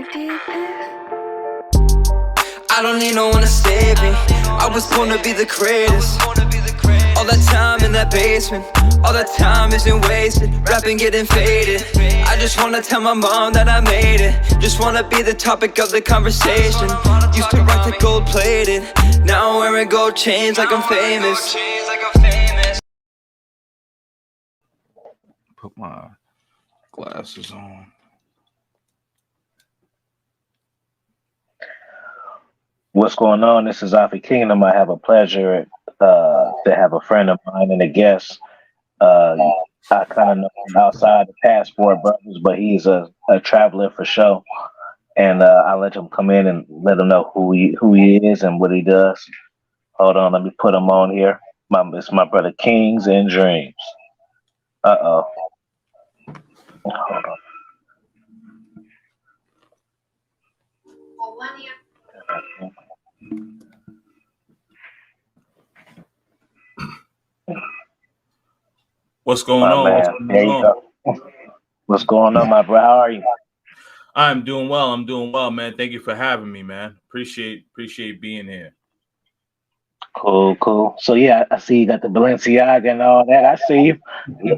I don't need no one to save me. I was born to be the greatest. All that time in that basement, all that time isn't wasted. Rapping getting faded. I just wanna tell my mom that I made it. Just wanna be the topic of the conversation. Used to rock the gold plated. Now I'm wearing gold chains like I'm famous. Put my glasses on. What's going on? This is Alpha Kingdom. I have a pleasure to have a friend of mine and a guest. I kind of know him outside the Passport Brothers, but he's a traveler for show. And I'll let him come in and let him know who he is and what he does. Hold on, let me put him on here. It's my brother Kings and Dreams. Uh-oh. Hold on. What's going on? Man. There you go. What's going on, my bro? How are you? I'm doing well, man. Thank you for having me, man. Appreciate being here. Cool. So yeah, I see you got the Balenciaga and all that. I see you.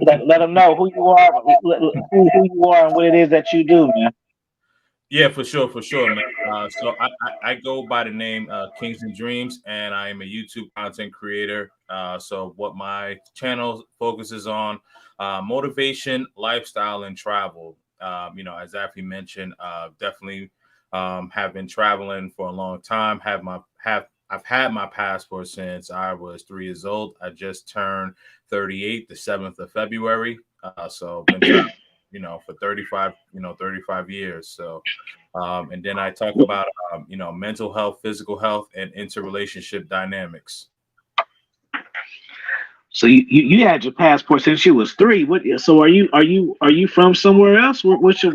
Let them know who you are, who you are, and what it is that you do, man. Yeah, for sure, man. So I go by the name Kings and Dreams, and I am a YouTube content creator. So what my channel focuses on motivation, lifestyle, and travel. As Afi mentioned, definitely have been traveling for a long time. I've had my passport since I was 3 years old. I just turned 38 the 7th of February. So been traveling, for 35 years. So, and then I talk about, mental health, physical health, and interrelationship dynamics. So you had your passport since you was 3. So are you from somewhere else? What's your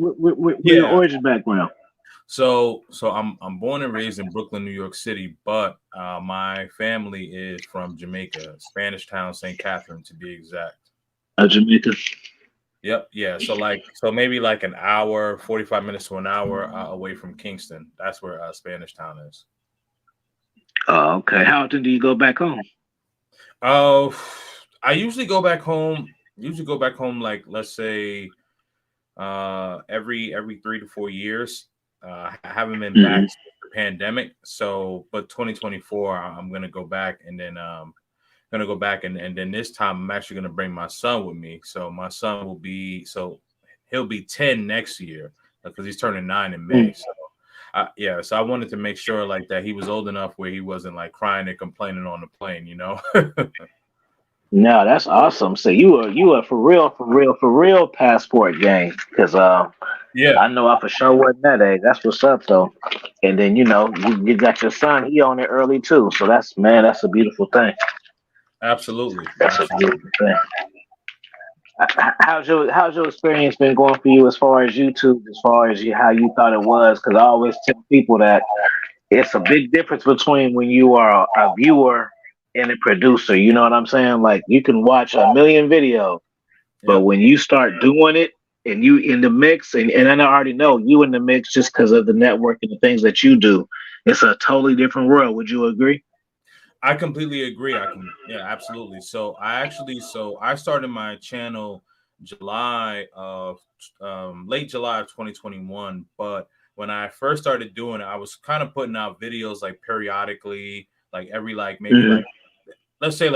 your origin background? So I'm born and raised in Brooklyn, New York City, but my family is from Jamaica, Spanish Town, St. Catherine to be exact. Jamaica. Yep. Yeah. So maybe like an hour, 45 minutes to an hour away from Kingston. That's where Spanish Town is. Oh, okay. How often do you go back home? I usually go back home. Like, let's say every 3 to 4 years. I haven't been back since the pandemic. So, but 2024, I'm gonna go back, and then and then this time I'm actually gonna bring my son with me. So my son he'll be 10 next year because he's turning 9 in May. So so I wanted to make sure like that he was old enough where he wasn't like crying and complaining on the plane, No, that's awesome. So you are for real passport gang. Because I know I for sure wasn't that age. That's what's up though. And then you got your son, he on it early too. So that's a beautiful thing. Absolutely. That's a beautiful thing. How's your experience been going for you as far as YouTube, as far as how you thought it was? Because I always tell people that it's a big difference between when you are a viewer and a producer. You know what I'm saying? Like you can watch a million videos, but when you start doing it and you in the mix, and I already know you in the mix just because of the network and the things that you do, it's a totally different world. Would you agree? I completely agree. Absolutely. So I started my channel late July of 2021. But when I first started doing it, I was kind of putting out videos like periodically, like every let's say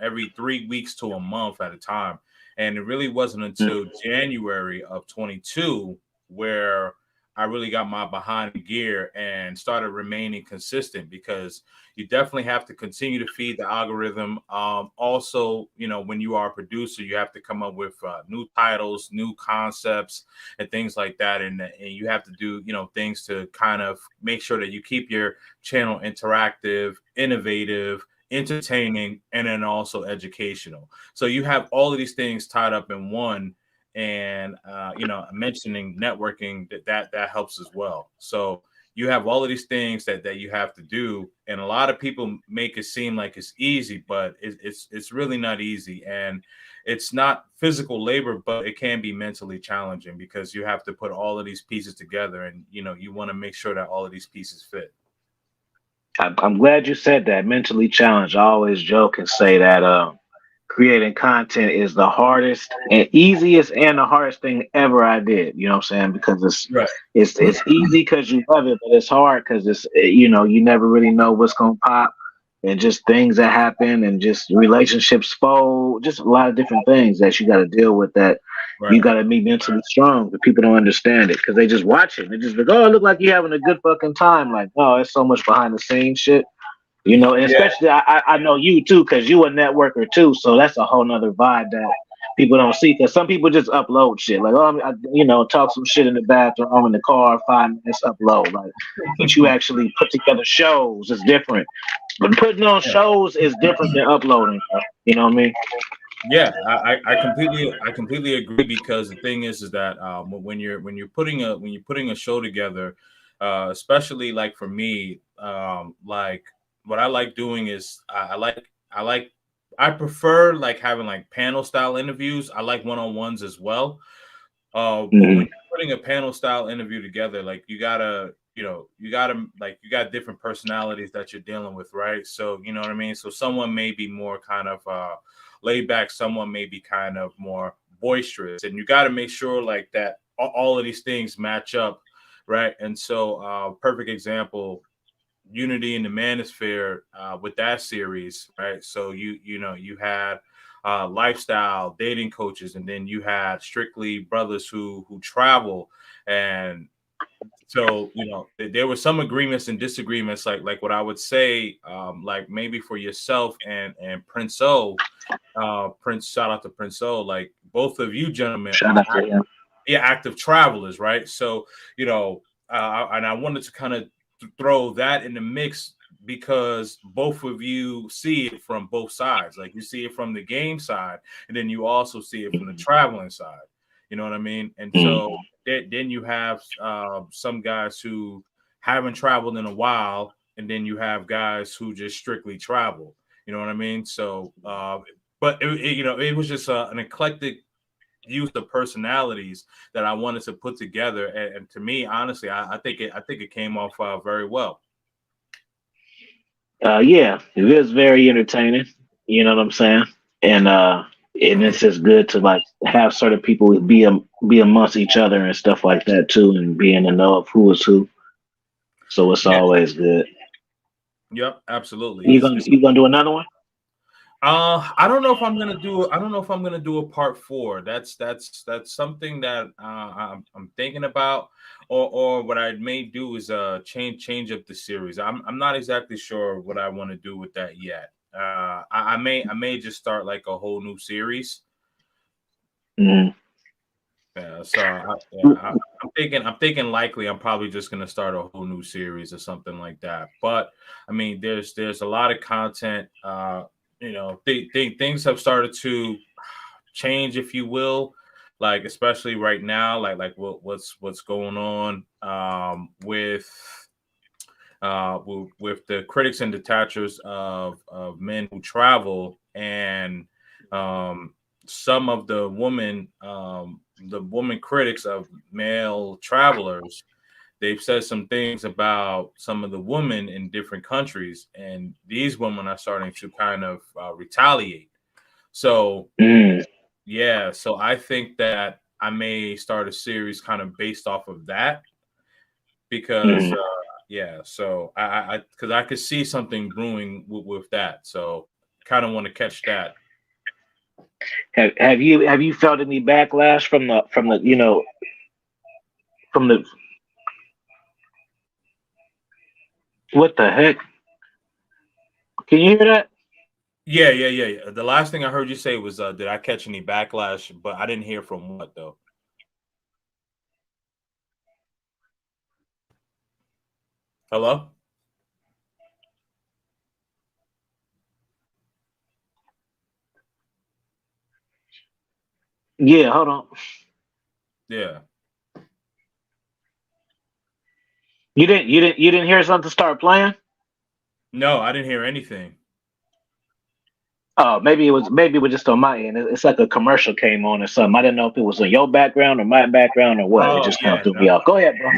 every 3 weeks to a month at a time. And it really wasn't until January of 22 where I really got my behind gear and started remaining consistent, because you definitely have to continue to feed the algorithm. Also, when you are a producer, you have to come up with new titles, new concepts, and things like that. And you have to do, things to kind of make sure that you keep your channel interactive, innovative, entertaining, and then also educational. So you have all of these things tied up in one. And mentioning networking, that helps as well. So you have all of these things that you have to do, and a lot of people make it seem like it's easy, but it's really not easy. And it's not physical labor, but it can be mentally challenging because you have to put all of these pieces together, and you want to make sure that all of these pieces fit. I'm glad you said that. Mentally challenged. I always joke and say that creating content is the hardest and easiest and the hardest thing ever I did. You know what I'm saying? Because Right. it's easy because you love it, but it's hard because it's you never really know what's gonna pop, and just things that happen and just relationships fold, just a lot of different things that you got to deal with, that you Right. got to be mentally strong. But people don't understand it because they just watch it. They just like, oh, it look like you're having a good fucking time. Like, no, it's so much behind the scenes shit. And Yeah. especially I know you too, because you a networker too, so that's a whole nother vibe that people don't see. Because some people just upload shit, like, oh, talk some shit in the bathroom, in the car, 5 minutes, upload. Like, but you actually put together shows is different. But putting on Yeah. shows is different than uploading. You know what I mean? Yeah, I completely agree, because the thing is that when you're putting a show together, especially like for me, like what I like doing is I prefer like having like panel style interviews. I like one-on-ones as well. But when Mhm. you're putting a panel style interview together, like you got different personalities that you're dealing with, right? So you know what I mean? So someone may be more kind of laid back, someone may be kind of more boisterous, and you got to make sure like that all of these things match up, right? And so perfect example, Unity in the Manosphere, with that series, right? So you had lifestyle dating coaches, and then you had strictly brothers who travel, and so there were some agreements and disagreements, like what I would say, like maybe for yourself and Prince O, Prince, shout out to Prince O, like both of you gentlemen Shout are out to him. active travelers, right? So and I wanted to kind of throw that in the mix, because both of you see it from both sides. Like you see it from the game side, and then you also see it from the traveling side. You know what I mean? And so Mhm. then you have some guys who haven't traveled in a while, and then you have guys who just strictly travel. You know what I mean? So, but it was just an eclectic use of personalities that I wanted to put together, and to me, honestly, I think it came off very well. Yeah, it is very entertaining. You know what I'm saying? And it's just good to like have certain people be amongst each other and stuff like that too, and be in the know of who is who. So it's Yeah, always good. yep, absolutely. You It's gonna it's you gonna do another one? I don't know if I'm gonna do a part four. That's something that I'm thinking about, or what I may do is change up the series. I'm not exactly sure what I want to do with that yet. I may just start like a whole new series. Mhm. Yeah, so I'm thinking likely I'm probably just gonna start a whole new series or something like that. But I mean, there's a lot of content. Things have started to change, if you will, like especially right now, like what's going on with the critics and detachers of men who travel, and um, some of the woman critics of male travelers, they've said some things about some of the women in different countries, and these women are starting to kind of retaliate. So Mhm. yeah, so I think that I may start a series kind of based off of that, because Mhm. yeah, so because I could see something brewing with that, so kind of want to catch that. Have you felt any backlash from the from the what the heck? Can you hear that? Yeah. The last thing I heard you say was, did I catch any backlash? But I didn't hear from what though. Hello? Yeah, hold on. Yeah. You didn't hear something start playing? No, I didn't hear anything. Oh, maybe it was just on my end. It's like a commercial came on or something. I didn't know if it was on your background or my background or what. It Oh just kind of yeah, threw no, me off. Go ahead, bro.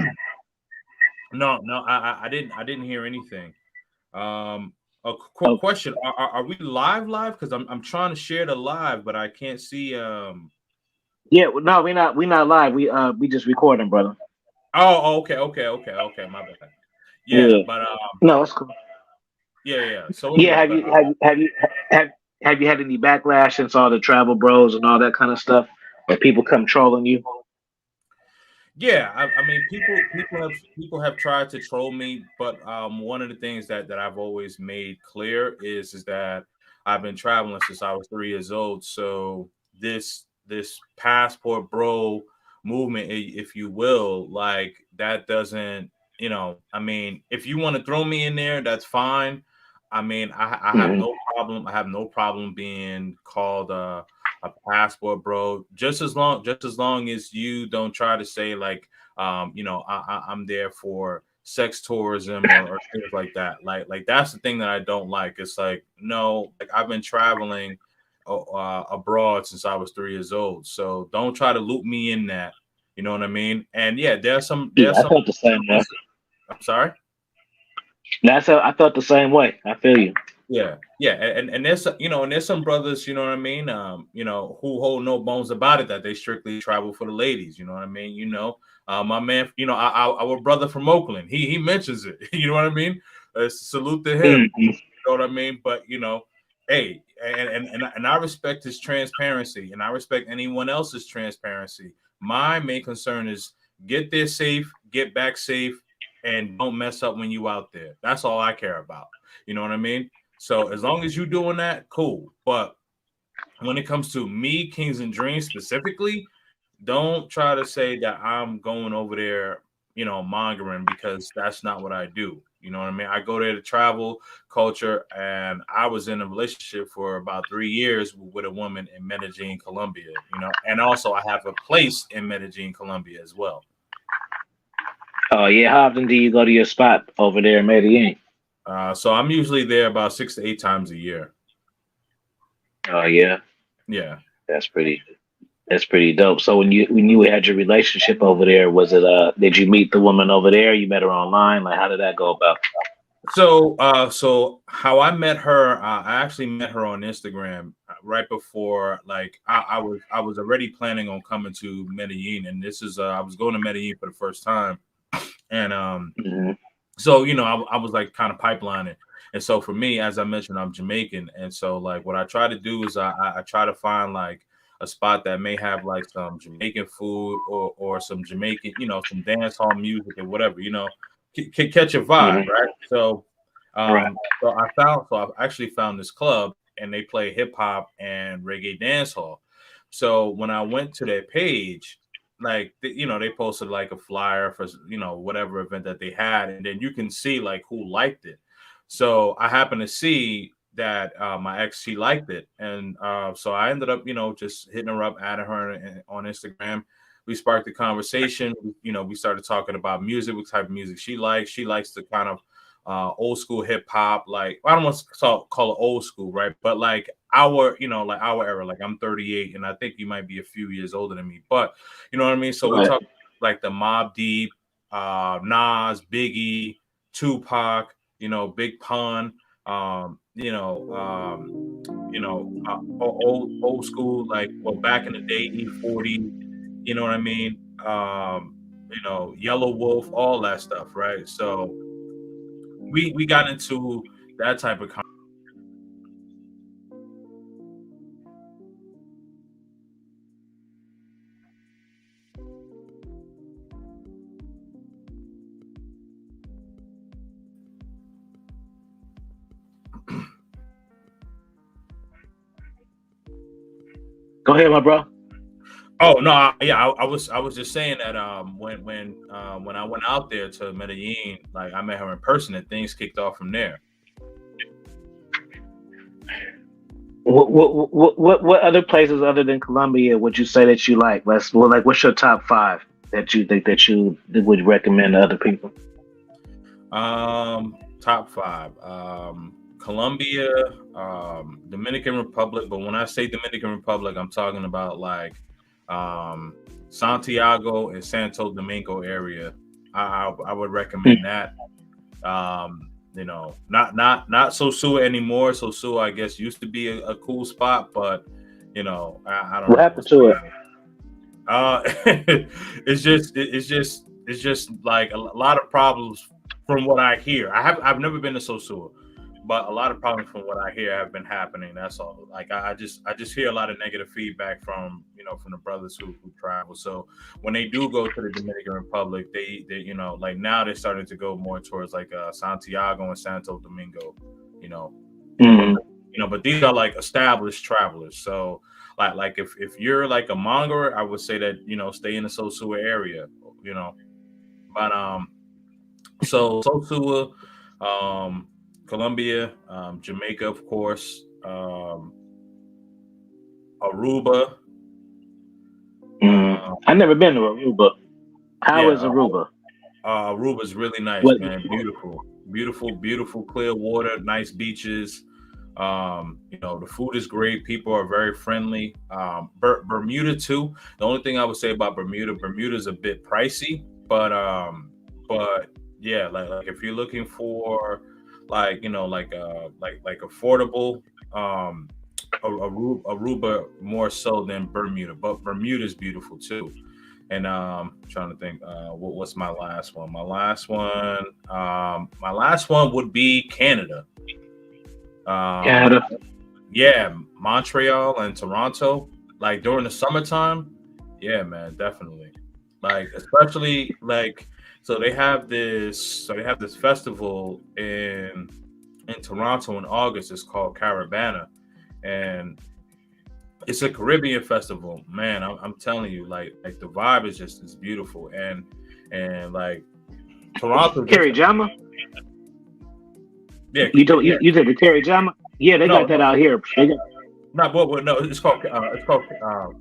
no, I didn't hear anything. Um, a Oh, question: are we live? Because I'm trying to share the live, but I can't see. yeah, no, we not live. We just recording, brother. Okay. My bad. Yeah, Yeah. but No, it's cool. yeah. So Yeah, anyway, have but you have you have you have have you had any backlash since all the travel bros and all that kind of stuff? Or people come trolling you? yeah, I mean, people have tried to troll me, but one of the things that I've always made clear is that I've been traveling since I was 3 years old. So this passport bro movement, if you will, like that doesn't, I mean, if you want to throw me in there, that's fine. I mean, I have Hmm. no problem. I have no problem being called a passport, bro. Just as long as you don't try to say like, I'm there for sex tourism or things like that. Like that's the thing that I don't like. It's like, no, like I've been traveling abroad since I was 3 years old. So don't try to loop me in that. You know what I mean? And yeah, there's Yeah, I some felt the same way. brothers. I'm sorry. I felt the same way. I feel you. Yeah, and there's and there's some brothers, you know what I mean, who hold no bones about it that they strictly travel for the ladies, you know what I mean, my man, our brother from Oakland, he mentions it, you know what I mean, salute to him, Hmm. you know what I mean, but hey, and I respect his transparency, and I respect anyone else's transparency. My main concern is get there safe, get back safe, and don't mess up when you out there. That's all I care about. You know what I mean? So as long as you're doing that, cool. But when it comes to me, Kings and Dreams specifically, don't try to say that I'm going over there, mongering, because that's not what I do. You know what I mean? I go there to travel, culture, and I was in a relationship for about 3 years with a woman in Medellin, Colombia, and also I have a place in Medellin, Colombia as well. Oh yeah, how often do you go to your spot over there in Medellin? So I'm usually there about 6 to 8 times a year. Oh yeah, Yeah. that's pretty. That's pretty dope. So when you had your relationship over there, was it did you meet the woman over there? You met her online? Like how did that go about? So how I met her, I actually met her on Instagram right before, like I was already planning on coming to Medellin, and this is I was going to Medellin for the first time, and Hmm. so I was like kind of pipelining, and so for me, as I mentioned, I'm Jamaican, and so like what I try to do is I try to find like a spot that may have like some Jamaican food or some Jamaican, some dance hall music or whatever, catch a vibe, Hmm. right? So Right. I've actually found this club, and they play hip hop and reggae dance hall. So when I went to their page, like they posted like a flyer for whatever event that they had, and then you can see like who liked it. So I happened to see that my ex, she liked it, and so I ended up just hitting her up, adding her on Instagram. We sparked the conversation. We started talking about music, what type of music she likes. She likes the kind of old school hip hop. Like I don't want to call it old school, right? But like like our era. Like I'm 38, and I think you might be a few years older than me. But you know what I mean. So we Right. talk like the Mobb Deep, Nas, Biggie, Tupac, Big Pun, old school, like, well, back in the day, E40, you know what I mean? Yellow Wolf, all that stuff, right? So we got into that type of Go ahead, my bro. Oh no, yeah, I was just saying that when I went out there to Medellin, like I met her in person, and things kicked off from there. What other places other than Colombia would you say that you like? What's your top five that you think that you would recommend to other people? Top five. Colombia, Dominican Republic. But when I say Dominican Republic, I'm talking about like Santiago and Santo Domingo area. I would recommend that. Not Sosua anymore. Sosua, I guess, used to be a cool spot, but I don't know. What happened to it? It's just like a lot of problems from what I hear. I've never been to Sosua, but a lot of problems from what I hear have been happening. That's all. Like I just hear a lot of negative feedback from from the brothers who travel. So when they do go to the Dominican Republic, they like now they're starting to go more towards like Santiago and Santo Domingo. But these are like established travelers. So like if you're like a monger, I would say that stay in the Sosua area. But so Sosua, Colombia, Jamaica, of course, Aruba. I've never been to Aruba. How is Aruba? Aruba's really nice, man. Beautiful, clear water, nice beaches. The food is great. People are very friendly. Bermuda too. The only thing I would say about Bermuda's a bit pricey, but yeah, like if you're looking for like affordable, Aruba more so than Bermuda, but Bermuda's beautiful too. And trying to think, what's my last one? My last one would be Canada. Canada. Yeah, Montreal and Toronto. Like during the summertime, yeah, man, definitely. Like especially like so they have this festival in Toronto in August. It's called Carabana, and it's a Caribbean festival. Man, I'm telling you, like the vibe is beautiful, and like Toronto. Kerry Jama. Yeah, you did the Kerry Jama. Yeah, they got that out here. No, it's called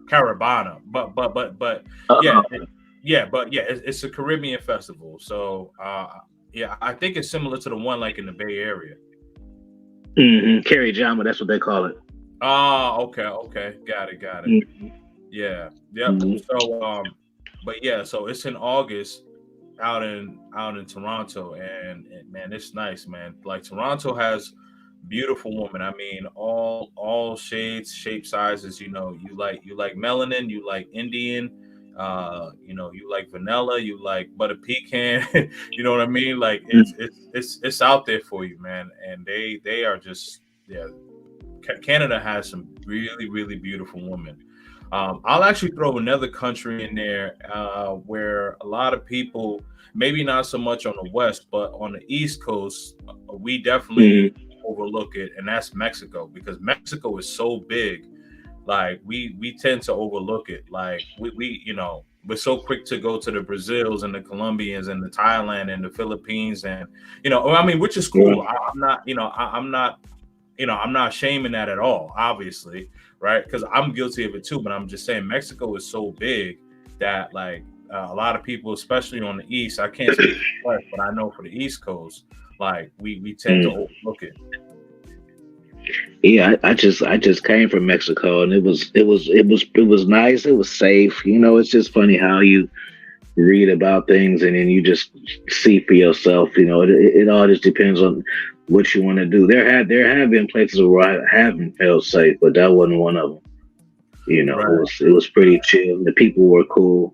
Carabana, but it's a Caribbean festival. So I think it's similar to the one like in the Bay Area. Kerry Jama, that's what they call it. Oh, okay, got it. Mm-hmm. Yeah, yep. Mm-hmm. So but yeah, so it's in August out in Toronto, and man, it's nice, man. Like Toronto has beautiful women. I mean, all shades, shape, sizes. You like melanin, you like Indian, you like vanilla, you like butter pecan. You know what I mean? Like it's out there for you, man. And they are just Canada has some really, really beautiful women. I'll actually throw another country in there where a lot of people, maybe not so much on the West, but on the East Coast, we definitely overlook it, and that's Mexico, because Mexico is so big. Like we tend to overlook it. Like we're so quick to go to the Brazils and the Colombians and the Thailand and the Philippines, and which is cool. I'm not shaming that at all, obviously, right? Because I'm guilty of it too. But I'm just saying Mexico is so big that like a lot of people, especially on the East, I can't speak for the West, but I know for the East Coast, like we tend to overlook it. Yeah, I just came from Mexico, and it was nice. It was safe. It's just funny how you read about things and then you just see for yourself. It all just depends on what you want to do. There have been places where I haven't felt safe, but that wasn't one of them. Right. It was pretty chill. The people were cool.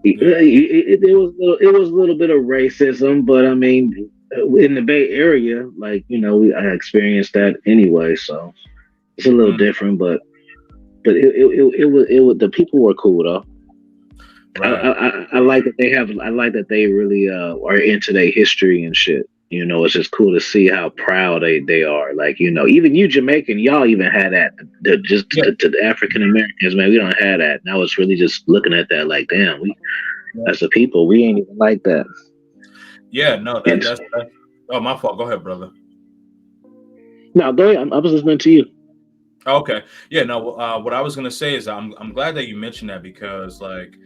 It was a little bit of racism, but I mean, in the Bay Area, like I experienced that anyway, so it's a little different. But it was the people were cool though. Right. I like that they really are into their history and shit. It's just cool to see how proud they are. Like, even you Jamaican, y'all even had that. To the African Americans, man, we don't have that. And I was really just looking at that like, damn, as a people, we ain't even like that. Yeah, no, that's oh, my fault. Go ahead, brother. No, go ahead. I was listening to you. Okay. Yeah, no, what I was gonna say is I'm glad that you mentioned that, because like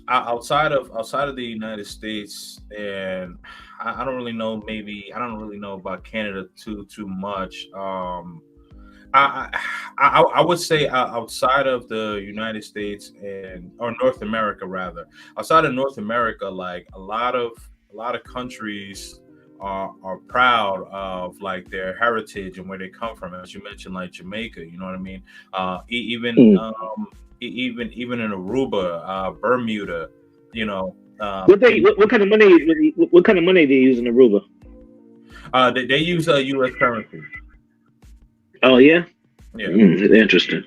outside of the United States, and I don't really know. Maybe I don't really know about Canada too much. I would say outside of the United States and or North America rather, outside of North America, like a lot of countries are proud of like their heritage and where they come from. As you mentioned, like Jamaica, you know what I mean? Even Mm. even in Aruba, Bermuda, you know, What what kind of money? What kind of money do you use in Aruba? they use U.S. currency. Oh yeah, Yeah, interesting.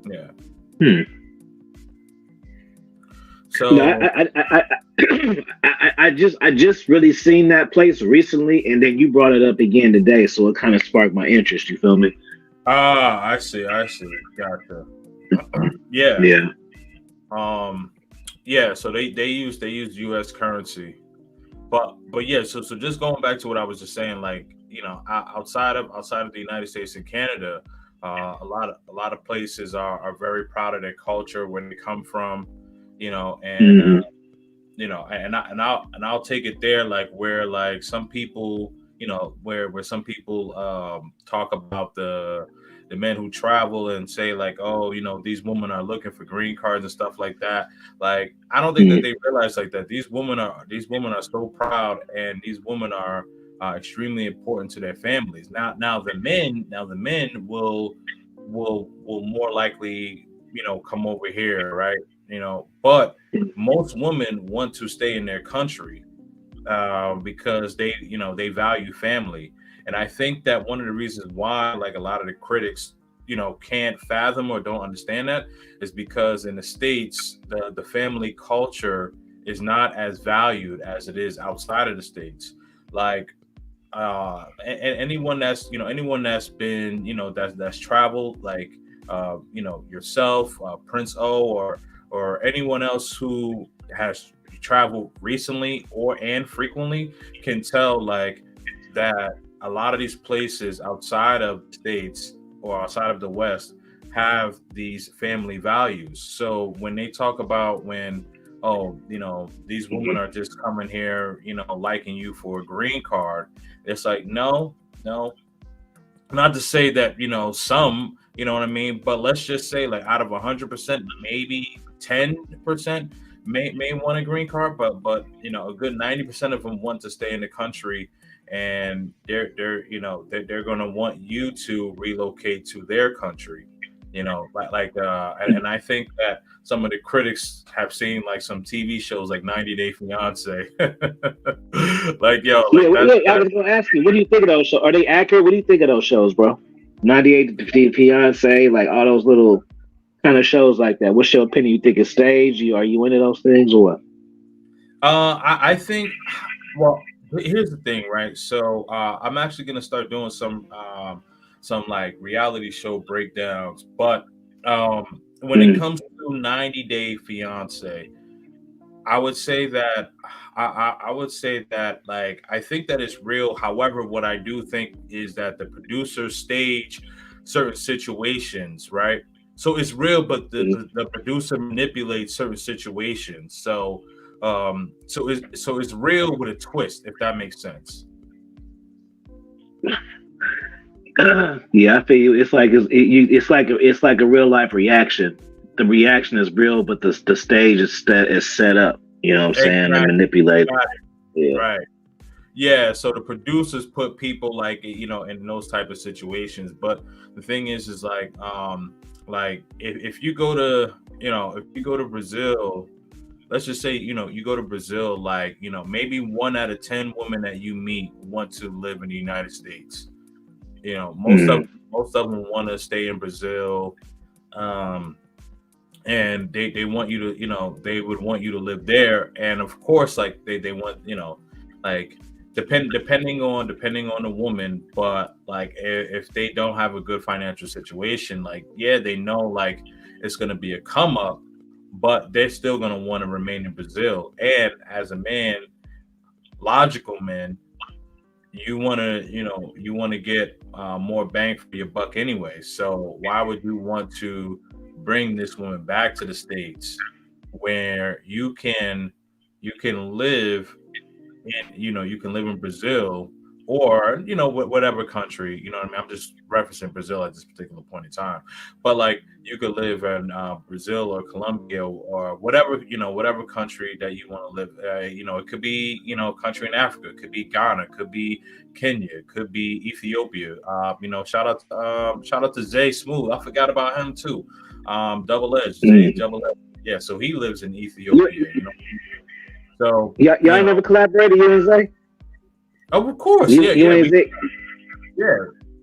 yeah. Hmm. No, So I just really seen that place recently, and then you brought it up again today, so it kind of sparked my interest. You feel me? I see. Gotcha. Yeah. Yeah. Um, yeah. So they use U.S. currency, but yeah. So just going back to what I was just saying, like outside of the United States and Canada, a lot of places are very proud of their culture, where they come from, and Hmm. I'll take it there, like where like some people, where some people talk about the men who travel and say like, oh, these women are looking for green cards and stuff like that. Like, I don't think that they realize like that these women are so proud, and these women are extremely important to their families. Now the men will more likely come over here, right? But most women want to stay in their country, because they value family. And I think that one of the reasons why like a lot of the critics can't fathom or don't understand that is because in the states the family culture is not as valued as it is outside of the states. Like, anyone that's been, that's traveled, like, yourself, Prince O, or anyone else who has traveled recently or and frequently, can tell like that a lot of these places outside of the states or outside of the West have these family values. So when they talk about when, oh, these women are just coming here, liking you for a green card, it's like, no, no, not to say that some, what I mean, but let's just say like out of 100%, maybe 10% may want a green card, but a good 90% of them want to stay in the country, and they're going to want you to relocate to their country, and I think that some of the critics have seen like some TV shows like 90 Day Fiance. Like, yo, Yeah, like I that. was gonna ask you, what do you think of those shows? Are they accurate? What do you think of those shows, bro? 98 Fiance, like all those little kind of shows like that. What's your opinion? You think it's staged? Are you into those things or what? I think, well, here's the thing, right? So I'm actually gonna start doing some like reality show breakdowns, but when it Mm. comes to 90 Day Fiance, I would say that I would say that like I think that it's real. However, what I do think is that the producers stage certain situations, right? So it's real, but the producer manipulates certain situations. So it's real with a twist, if that makes sense. Yeah, I feel you. It's like a real life reaction. The reaction is real, but the stage is set up. You know what I'm saying? And Exactly. manipulated. Right. Yeah. Right. Yeah, so the producers put people like in those type of situations. But the thing is like if you go to Brazil, let's just say you go to Brazil, like maybe 1 out of 10 women that you meet want to live in the United States. Most of Mm. them want to stay in Brazil, um, and they want you to they would want you to live there, and of course like they want like depending on the woman, but like if they don't have a good financial situation, like yeah, they know like it's gonna be a come up, but they're still gonna want to remain in Brazil. And as a man, logical man, you want to get more bang for your buck anyway. So why would you want to bring this woman back to the states, where you can live you can live in Brazil or whatever country. You know what I mean? I'm just referencing Brazil at this particular point in time, but like you could live in Brazil or Colombia or whatever country that you want to live. It could be a country in Africa, it could be Ghana, it could be Kenya, it could be Ethiopia. Shout out to Zay Smooth. I forgot about him too. Double Edge, Zay Double Edge. Yeah, so he lives in Ethiopia. So y'all ain't never collaborated, you and Zay? Oh, of course, you and Zay?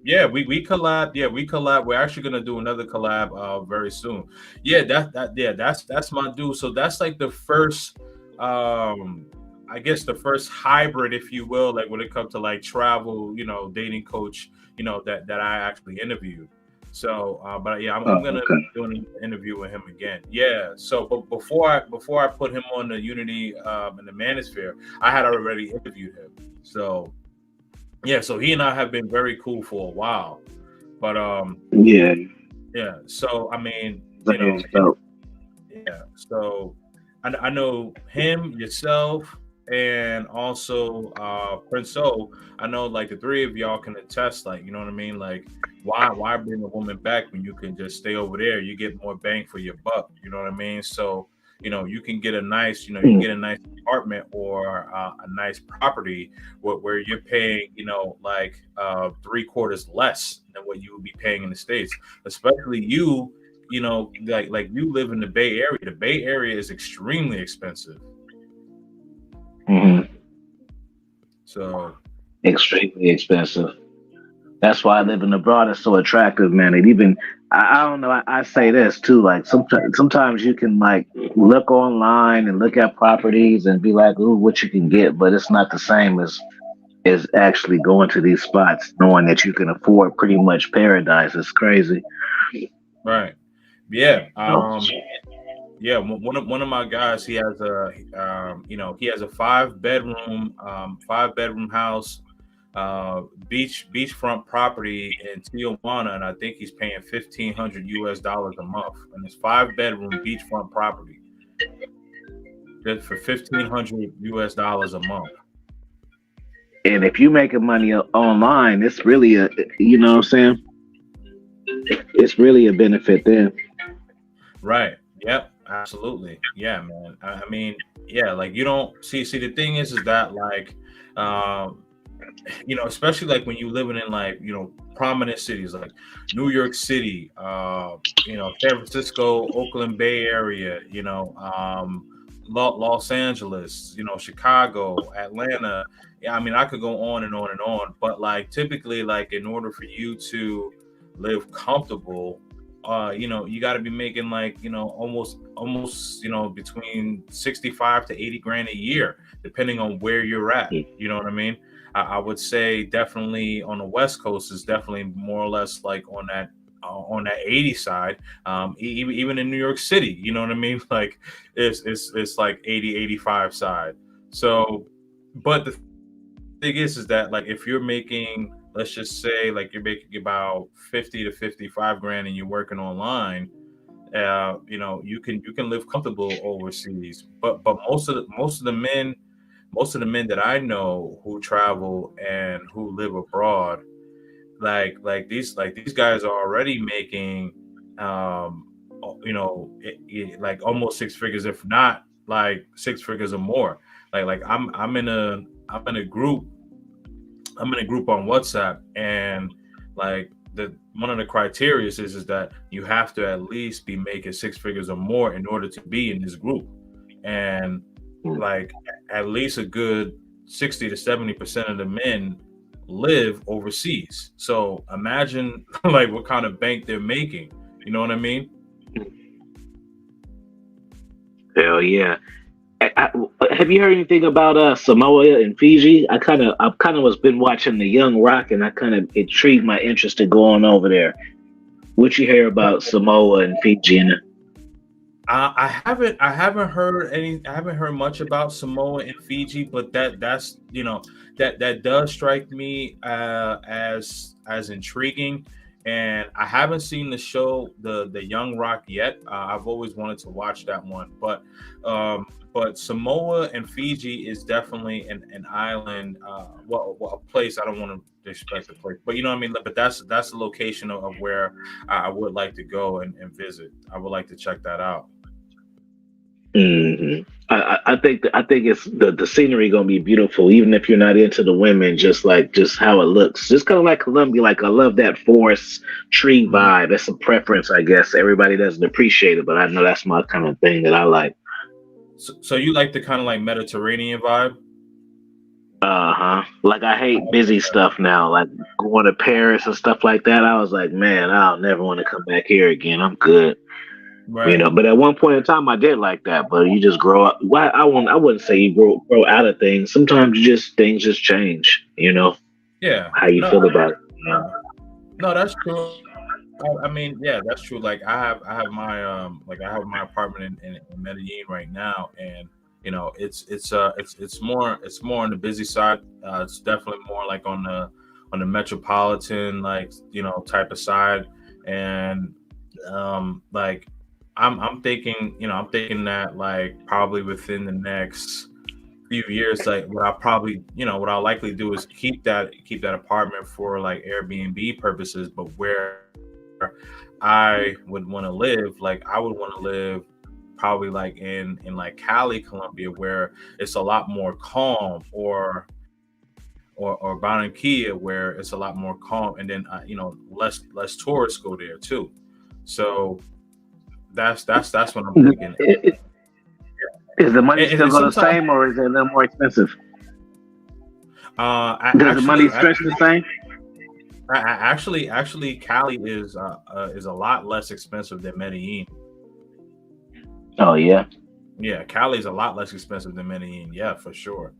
We collab. Yeah, we collab. We're actually gonna do another collab very soon. Yeah, that's my dude. So that's like the first, I guess the first hybrid, if you will, like when it comes to like travel, dating coach, that I actually interviewed. So, but yeah, I'm gonna do an interview with him again. Yeah. So, but before I put him on the Unity and the Manosphere, I had already interviewed him. So, yeah. So he and I have been very cool for a while. But yeah. So I mean, So I know him, yourself, and also Prince O. I know like the three of y'all can attest, like, you know what I mean? Like, why bring a woman back when you can just stay over there? You get more bang for your buck, you know what I mean? So, you can get a nice, you get a nice apartment or a nice property where you're paying, like 3/4 less than what you would be paying in the States, especially like you live in the Bay Area. The Bay Area is extremely expensive. Mm-hmm. So extremely expensive. That's why living abroad is so attractive, man. And even I don't know. I say this too. Like sometimes you can like look online and look at properties and be like, "Ooh, what you can get," but it's not the same as actually going to these spots, knowing that you can afford pretty much paradise. It's crazy. Right. Yeah. Yeah. One of my guys, he has a 5-bedroom house. Beachfront property in Tijuana, and I think he's paying $1,500 a month, and it's 5-bedroom beachfront property just for $1,500 a month. And if you're making money online, it's really you know what I'm saying? It's really a benefit then. Right. Yep. Absolutely. Yeah, man. I mean, yeah, like you don't see the thing is that like especially like when you living in like, prominent cities like New York City, San Francisco, Oakland Bay Area, Los Angeles, Chicago, Atlanta. Yeah, I mean, I could go on and on and on, but like typically, like in order for you to live comfortable, you got to be making like, almost, between 65 to 80 grand a year, depending on where you're at. You know what I mean? I would say definitely on the West Coast is definitely more or less like on that 80 side. Even in New York City, you know what I mean? Like it's like 80, 85 side. So, but the thing is that like if you're making, let's just say like you're making about 50 to 55 grand and you're working online, you can live comfortable overseas. But most of the men that I know who travel and who live abroad, like these guys are already making, like almost 6 figures, if not like 6 figures or more. Like I'm in a group on WhatsApp, and like one of the criteria is that you have to at least be making 6 figures or more in order to be in this group, and like at least a good 60 to 70% of the men live overseas. So imagine like what kind of bank they're making. You know what I mean? Hell yeah. Have you heard anything about Samoa and Fiji? I kind of was been watching The Young Rock, and I kind of intrigued my interest in going over there. What you hear about Samoa and Fiji? I haven't heard much about Samoa and Fiji, but that's that does strike me as intriguing. and I haven't seen the show, the Young Rock yet. I've always wanted to watch that one, but Samoa and Fiji is definitely an island, well, a place. I don't want to disrespect the place, but you know what I mean. But that's the location of where I would like to go and visit. I would like to check that out. Hmm. I think it's the scenery gonna be beautiful, even if you're not into the women. Just how it looks, just kind of like Colombia. Like I love that forest tree vibe. That's a preference, I guess. Everybody doesn't appreciate it, but I know that's my kind of thing that I like. So you like the kind of like Mediterranean vibe? Uh-huh. Like I hate busy stuff now, like going to Paris and stuff like that. I was like, man, I'll never want to come back here again. I'm good. Right. But at one point in time I did like that, but you just grow up. Why I wouldn't say you grow out of things. Sometimes things just change, Yeah. how you feel about it. No, that's true. I mean, yeah, that's true. Like I have my apartment in Medellin right now, and it's more on the busy side. It's definitely more like on the metropolitan, like type of side, and like I'm thinking that like probably within the next few years, like what I'll likely do is keep that apartment for like Airbnb purposes, but where I would want to live, like I would want to live probably like in like Cali, Colombia, where it's a lot more calm, or Barranquilla, where it's a lot more calm, and then less tourists go there too. So that's what I'm thinking. Is the money And still go the sometimes same, or is it a little more expensive? I Does the money stretch the same? actually Cali is a lot less expensive than Medellin. Oh yeah. Yeah, Cali is a lot less expensive than Medellin. Yeah, for sure.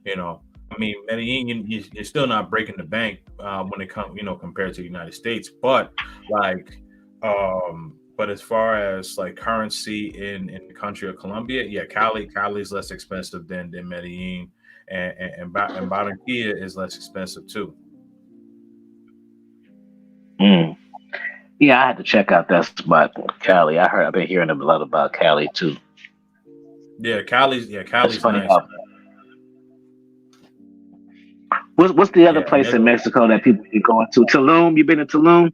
I mean, Medellin, you're still not breaking the bank when it comes, compared to the United States. But like, but as far as like currency in the country of Colombia, yeah, Cali is less expensive than Medellin, and Barranquilla is less expensive too. Mm. Yeah, I had to check out that spot, Cali. I've been hearing a lot about Cali too. Yeah, It's Cali's funny nice. how. What's the other Yeah, place in Mexico that people be going to? Tulum. You been to Tulum?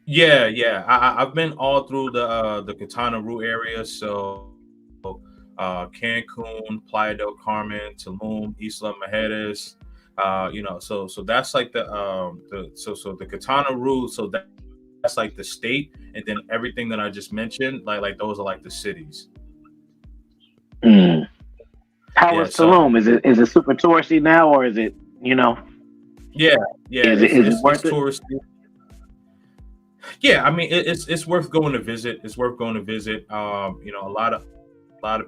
yeah. I've been all through the Quintana Roo area, so Cancun, Playa del Carmen, Tulum, Isla Mujeres. So that's like the Quintana Roo. So that's like the state, and then everything that I just mentioned, like those are like the cities. Mm. How Yeah. is So Tulum? Is it super touristy now, or is it yeah, yeah. is it It's worth it? touristy. Yeah, I mean it's worth going to visit. It's worth going to visit. A lot of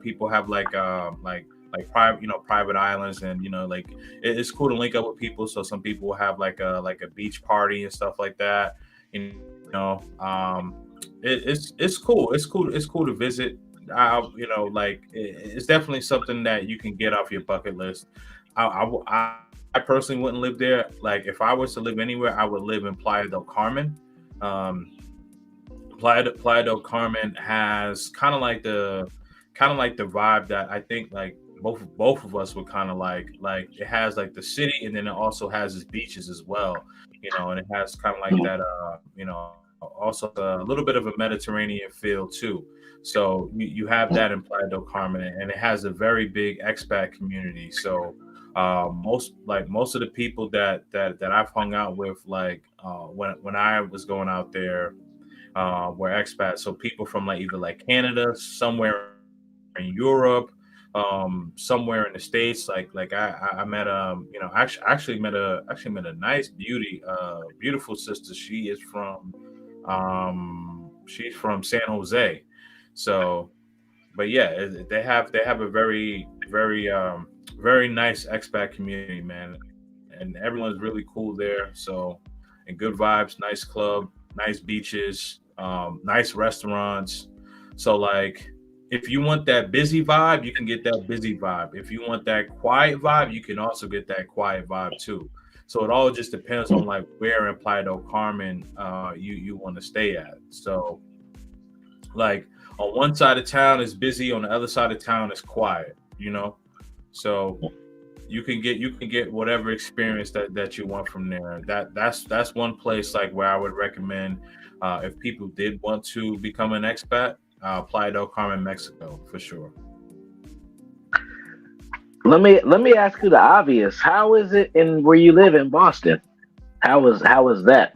people have like private private islands, and like it's cool to link up with people. So some people will have like a beach party and stuff like that. You know, it's cool. It's cool to visit. It's definitely something that you can get off your bucket list. I personally wouldn't live there. Like if I was to live anywhere, I would live in Playa del Carmen. Um, Playa del Carmen has kind of like the vibe that I think like both of us would kind of like. Like it has like the city, and then it also has its beaches as well. And it has kind of like that. Also a little bit of a Mediterranean feel too. So you have that in Playa del Carmen, and it has a very big expat community. So most of the people that I've hung out with, like when I was going out there, were expats. So people from like either like Canada, somewhere in Europe, somewhere in the States. Like I met actually met a nice beautiful sister. She's from San Jose. So, but yeah, they have a very nice expat community, man, and everyone's really cool there. So, and good vibes, nice club, nice beaches, nice restaurants. So, like, if you want that busy vibe, you can get that busy vibe. If you want that quiet vibe, you can also get that quiet vibe too. So it all just depends on like where in Playa del Carmen you want to stay at. So like on one side of town is busy, on the other side of town is quiet, you know. So you can get whatever experience that you want from there. That's one place like where I would recommend if people did want to become an expat, Playa del Carmen, Mexico, for sure. Let me ask you the obvious. How is it in where you live in Boston? How is that?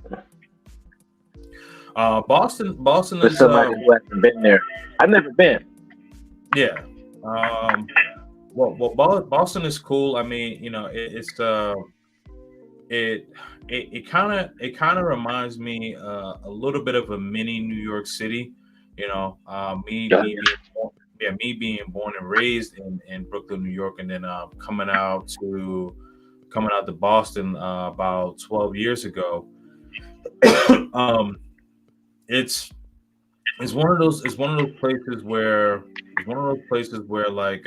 Boston For is somebody who hasn't been there. I've never been. yeah. Boston is cool. I mean, you know, it kind of reminds me a little bit of a mini New York City. You know, me being born and raised in Brooklyn, New York, and then coming out to Boston about 12 years ago. um, it's one of those places where like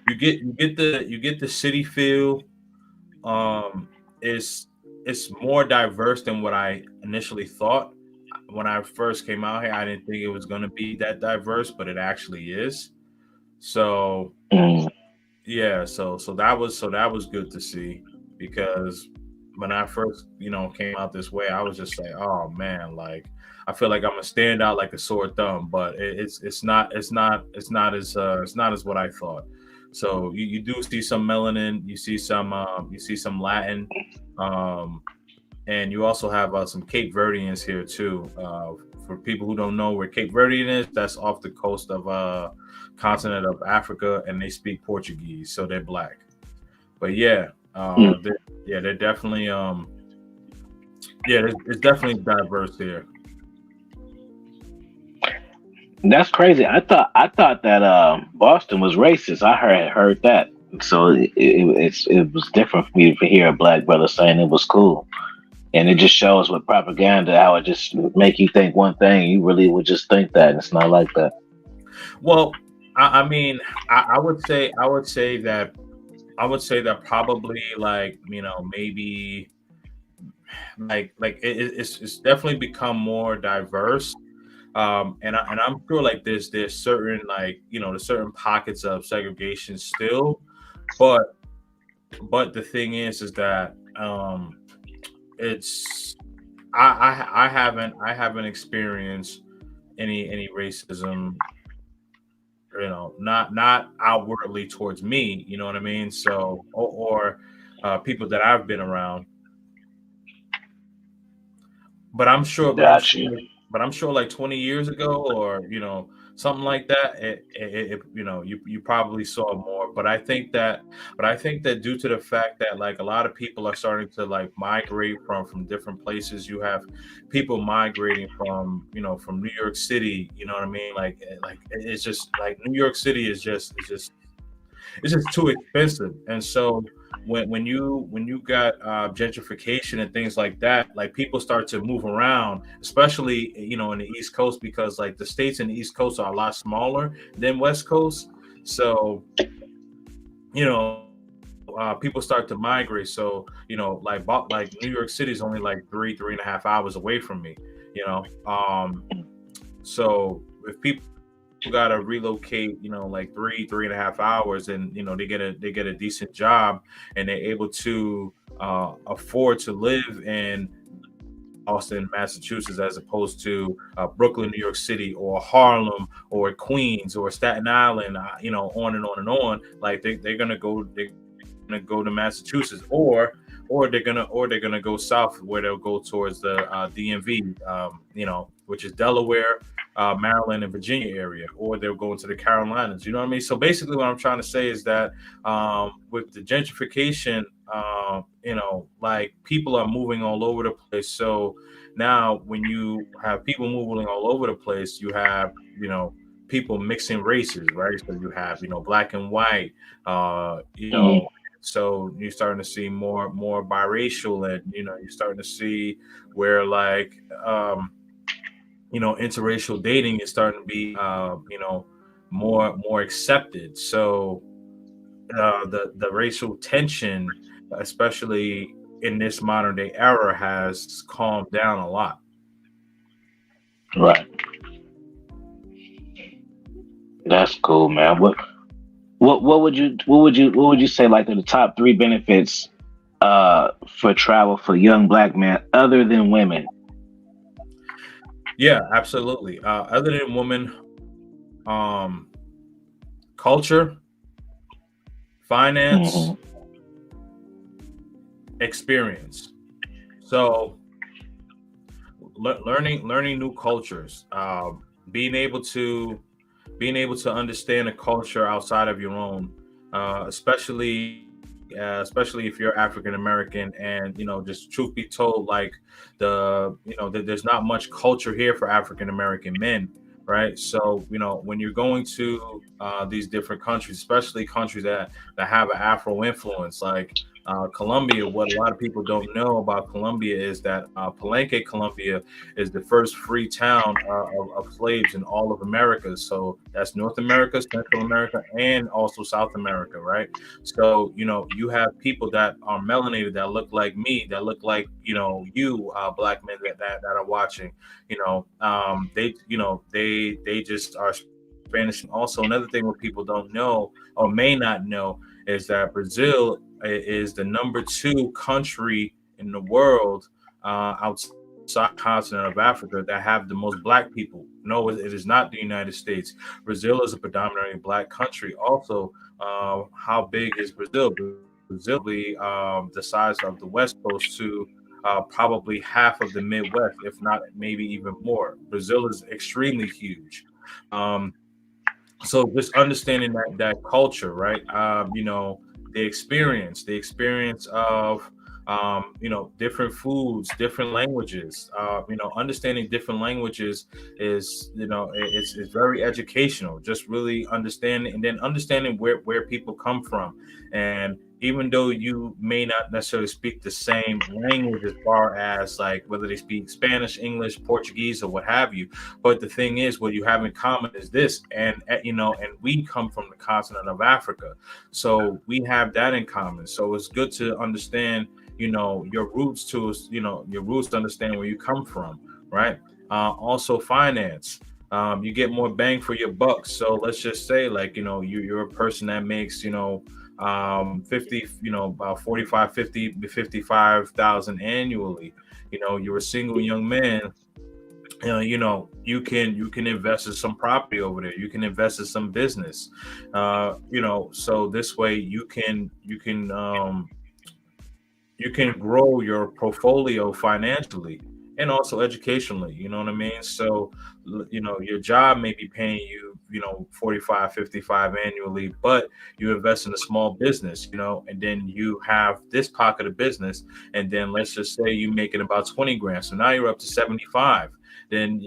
you get the city feel. It's more diverse than what I initially thought. When I first came out here, I didn't think it was going to be that diverse, but it actually is. So Mm. yeah, so that was good to see, because when I first, you know, came out this way, I was just like, oh man, like I feel like I'm gonna stand out like a sore thumb, but it's not as what I thought. So you do see some melanin, you see some Latin, um, and you also have some Cape Verdeans here too. For people who don't know where Cape Verdean is, that's off the coast of continent of Africa, and they speak Portuguese, so they're black. But yeah, Mm. they're definitely it's definitely diverse here. That's crazy. I thought that Boston was racist. I heard that. So it was different for me to hear a black brother saying it was cool. And it just shows with propaganda how it just make you think one thing. You really would just think that. It's not like that. Well, I mean, I would say that probably like, you know, maybe like it's definitely become more diverse. And I'm sure like there's certain, like, you know, there's certain pockets of segregation still, but the thing is that it's I haven't experienced any racism, you know, not outwardly towards me, you know what I mean? So people that I've been around, but Got you. I'm sure like 20 years ago, or you know, something like that, you know, you probably saw more. But I think that due to the fact that like a lot of people are starting to like migrate from different places. You have people migrating from, you know, from New York City, you know what I mean? Like it's just like New York City is just it's just too expensive. And so when you got gentrification and things like that, like people start to move around, especially, you know, in the East Coast, because like the states in the East Coast are a lot smaller than West Coast. So, you know, people start to migrate. So, you know, like New York City is only like three and a half hours away from me, you know. So if people got to relocate, you know, like three and a half hours, and you know they get a decent job, and they're able to afford to live in Austin, Massachusetts, as opposed to Brooklyn, New York City, or Harlem, or Queens, or Staten Island, you know, on and on and on. Like they're gonna go to Massachusetts, or they're gonna go south, where they'll go towards the DMV, you know, which is Delaware, Maryland, and Virginia area, or they'll go into the Carolinas. You know what I mean? So basically, what I'm trying to say is that with the gentrification, you know, like people are moving all over the place. So now, when you have people moving all over the place, you have, you know, people mixing races, right? So you have, you know, black and white, you Mhm. know. So you're starting to see more biracial, and you know, you're starting to see where like you know, interracial dating is starting to be you know, more accepted. So the racial tension, especially in this modern day era, has calmed down a lot. Right. That's cool, man. What would you say like are the top three benefits for travel for young black men other than women? Yeah, absolutely. Other than women, um, culture, finance, Hmm. experience. So learning new cultures, being able to understand a culture outside of your own, especially if you're African American, and just truth be told, like there's not much culture here for African American men, right? So when you're going to these different countries, especially countries that have an Afro influence, like Colombia. What a lot of people don't know about Colombia is that Palenque, Colombia, is the first free town of slaves in all of America. So that's North America, Central America, and also South America, right? So you have people that are melanated, that look like me, that look like you black men that are watching. They just are Spanish. And also another thing what people don't know or may not know is that Brazil is the number two country in the world outside the continent of Africa that have the most black people. No, it is not the United States. Brazil is a predominantly black country. Also, how big is Brazil? Brazil, the size of the West Coast to probably half of the Midwest, if not maybe even more. Brazil is extremely huge. Um, so just understanding that culture, right? The experience of different foods, different languages. Understanding different languages is it's very educational. Just really understanding, and then understanding where people come from. And even though you may not necessarily speak the same language, as far as like whether they speak Spanish, English, Portuguese, or what have you, but the thing is, what you have in common is this. And and we come from the continent of Africa, so we have that in common. So it's good to understand your roots, your roots, to understand where you come from, right? Also finance. You get more bang for your buck. So let's just say, like, you're a person that makes 50, about 45, 50, 55,000 annually. You're a single young man. You can invest in some property over there. You can invest in some business. So this way you can grow your portfolio financially and also educationally. You know what I mean? So your job may be paying you 45, 55 annually, but you invest in a small business, and then you have this pocket of business, and then let's just say you make it about 20 grand, so now you're up to 75. Then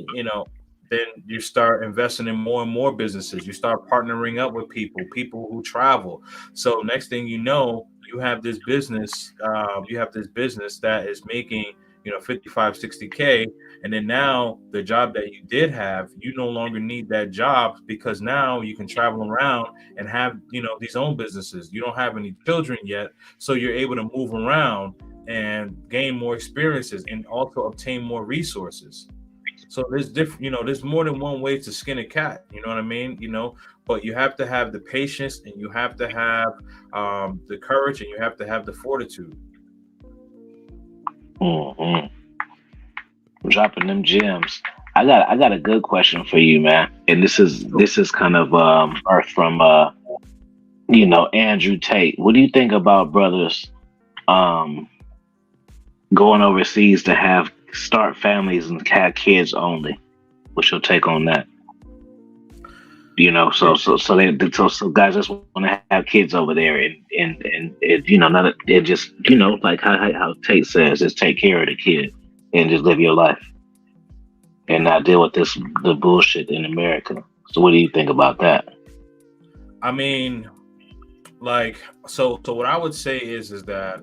then you start investing in more and more businesses. You start partnering up with people who travel. So next thing you know, you have this business that is making 55, 60K. And then now the job that you did have, you no longer need that job, because now you can travel around and have these own businesses. You don't have any children yet, so you're able to move around and gain more experiences and also obtain more resources. So there's more than one way to skin a cat. You know what I mean? But you have to have the patience, and you have to have the courage, and you have to have the fortitude. Hmm. Dropping them gems. I got a good question for you, man. And this is kind of earth from Andrew Tate. What do you think about brothers um going overseas to have start families and have kids only? What's your take on that? So guys just want to have kids over there, and it, not it just like how Tate says, just take care of the kid and just live your life and not deal with the bullshit in America. So what do you think about that? I mean, like, so what I would say is that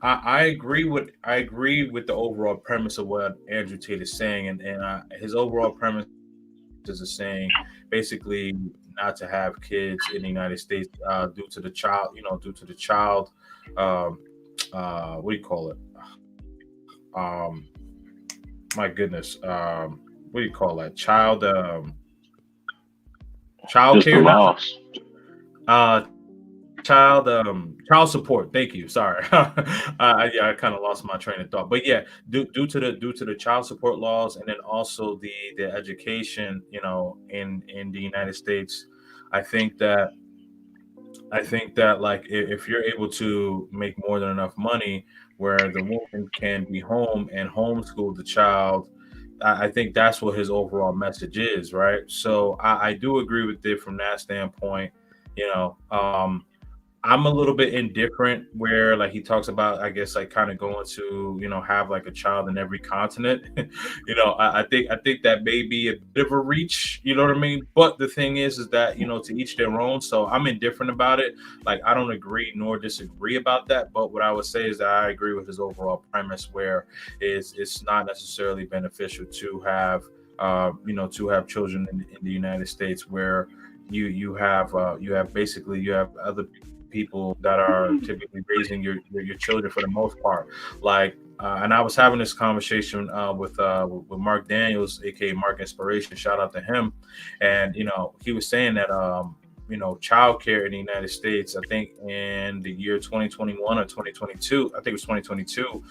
I agree with the overall premise of what Andrew Tate is saying, and his overall premise is saying basically not to have kids in the United States due to the child, what do you call it? Um, my goodness, what do you call that? Child Just the care, loss. child support. Thank you. Sorry, I kind of lost my train of thought. But yeah, due to the child support laws, and then also the education, in the United States, I think that like if you're able to make more than enough money where the woman can be home and homeschool the child, I think that's what his overall message is, right? So I do agree with it from that standpoint. You know, I'm a little bit indifferent where like he talks about, I guess, like kind of going to, have like a child in every continent. I think that may be a bit of a reach, you know what I mean? But the thing is that, to each their own. So I'm indifferent about it. Like I don't agree nor disagree about that. But what I would say is that I agree with his overall premise where it's not necessarily beneficial to have, to have children in the United States where you have other people that are typically raising your children for the most part. Like, and I was having this conversation with Mark Daniels, aka Mark Inspiration. Shout out to him. And he was saying that childcare in the United States, I think in the year 2021 or 2022, I think it was 2022,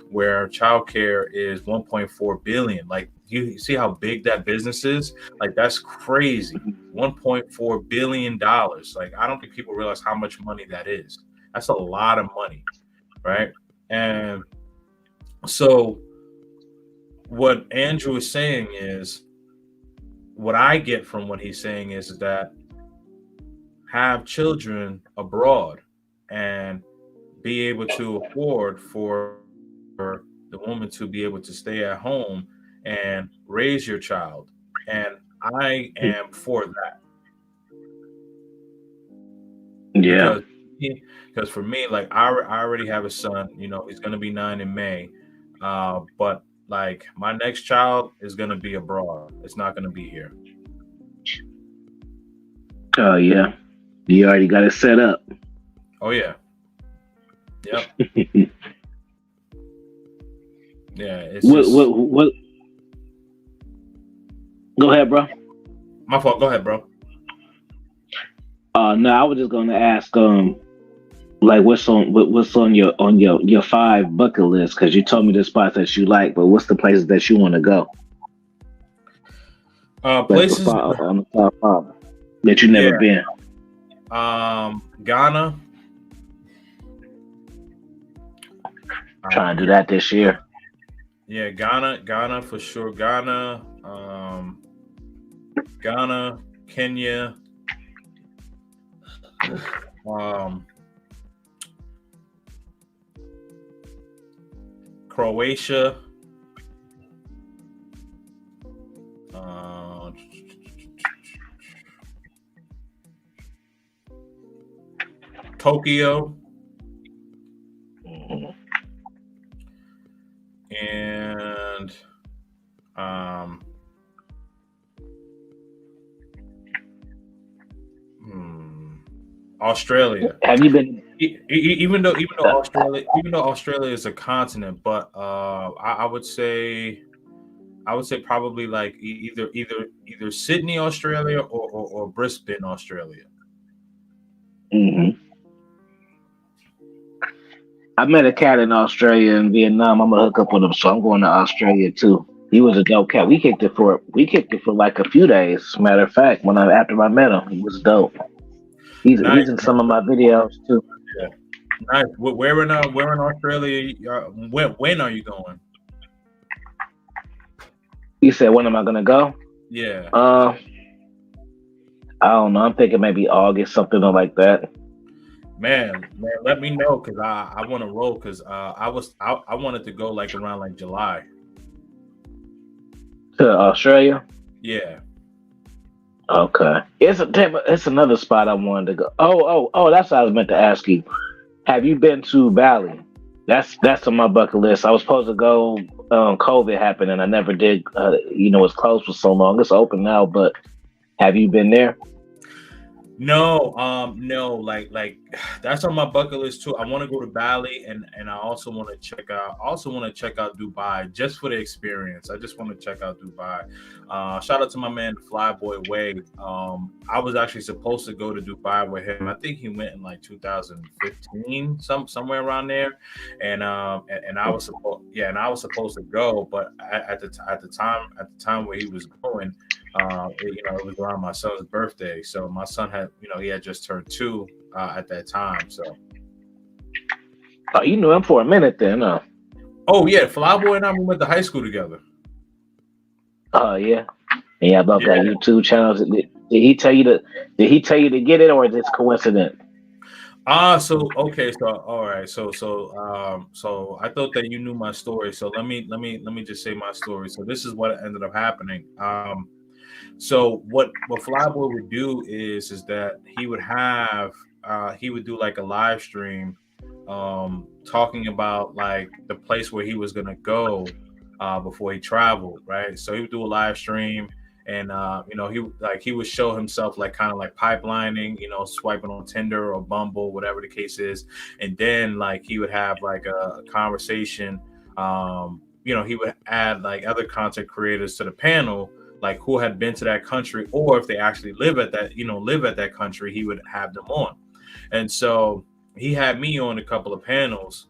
where childcare is 1.4 billion. Like, you see how big that business is? Like, that's crazy. $1.4 billion. Like, I don't think people realize how much money that is. That's a lot of money, right? And so what Andrew is saying is, what I get from what he's saying is that have children abroad and be able to afford for the woman to be able to stay at home and raise your child. And I am for that. Yeah. Because for me, like I already have a son, he's going to be 9 in May. But like my next child is going to be abroad. It's not going to be here. Oh, yeah. You already got it set up. Oh, yeah. Yep. Yeah. It's what? Go ahead, bro. My fault. Go ahead, bro. No, I was just going to ask, like what's on your 5 bucket list? Because you told me the spots that you like, but what's the places that you want to go? Places on the top 5 that you never been. Ghana. Trying to do that this year. Yeah, Ghana for sure. Ghana, Kenya, Croatia, Tokyo, and Australia. Have you been? Even though Australia is a continent, but I would say probably like either Sydney, Australia, or Brisbane, Australia. Mm-hmm. I met a cat in Australia and Vietnam. I'm gonna hook up with him, so I'm going to Australia too. He was a dope cat. We kicked it for like a few days. Matter of fact, after I met him, he was dope. He's in some of my videos too. Yeah. Nice. Where in Australia? When are you going? You said, when am I gonna go? Yeah. I don't know. I'm thinking maybe August, something like that. Man, let me know because I want to roll because I wanted to go like around like July. To Australia? Yeah. Okay. It's another spot I wanted to go. Oh, that's what I was meant to ask you. Have you been to Bali? That's on my bucket list. I was supposed to go COVID happened, and I never did. It's closed for so long. It's open now, but have you been there? No, like that's on my bucket list too. I want to go to Bali, and I also want to check out Dubai just for the experience. I just want to check out Dubai. Shout out to my man Flyboy Way. I was actually supposed to go to Dubai with him. I think he went in like 2015, somewhere around there, and I was supposed to go, but at the time where he was going. It was around my son's birthday, so my son he had just turned 2 at that time. So, oh, you knew him for a minute then, huh? Oh yeah, Flyboy and I went to high school together. Oh yeah, yeah. About that YouTube channel. Did he tell you to get it, or is this coincidence? So all right, so I thought that you knew my story. So let me just say my story. So this is what ended up happening. So what Flyboy would do is that he would do like a live stream, talking about like the place where he was gonna go before he traveled, right? So he would do a live stream, and he would show himself like kind of like pipelining, swiping on Tinder or Bumble, whatever the case is, and then like he would have like a conversation. He would add like other content creators to the panel, like who had been to that country, or if they actually live at that country, he would have them on. And so he had me on a couple of panels.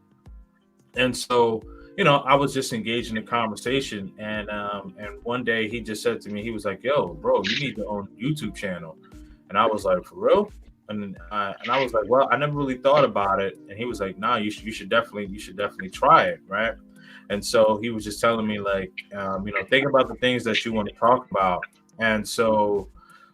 And so, I was just engaged in the conversation. And one day he just said to me, he was like, "Yo, bro, you need to own a YouTube channel." And I was like, "For real?" And I was like, "Well, I never really thought about it." And he was like, "Nah, you should definitely try it, right?" And so he was just telling me like, think about the things that you want to talk about. And so,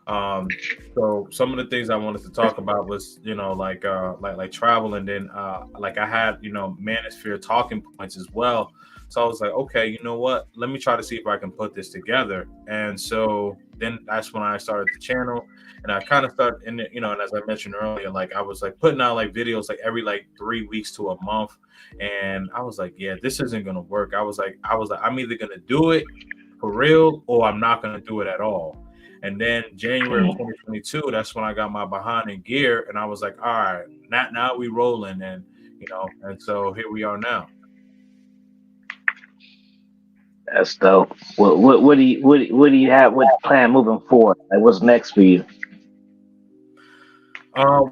so some of the things I wanted to talk about was, like travel. And then, like I had, Manosphere talking points as well. So I was like, okay, you know what? Let me try to see if I can put this together. And so then that's when I started the channel. And I kind of started and as I mentioned earlier, like I was like putting out like videos like every like 3 weeks to a month. And I was like, yeah, this isn't going to work. I was like, I'm either going to do it for real or I'm not going to do it at all. And then January of 2022, that's when I got my behind in gear. And I was like, all right, now we rolling. And, and so here we are now. That's dope. What do you have? What plan moving forward? Like, what's next for you?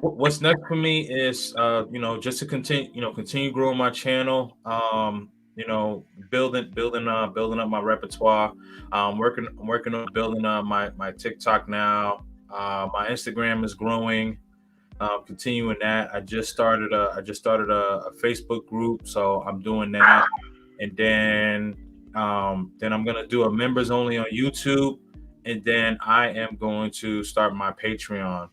What's next for me is, just to continue growing my channel. Building up my repertoire. I'm working on building my TikTok now. My Instagram is growing. Continuing that. I just started a Facebook group, so I'm doing that, and then I'm gonna do a members only on YouTube, and then I am going to start my Patreon.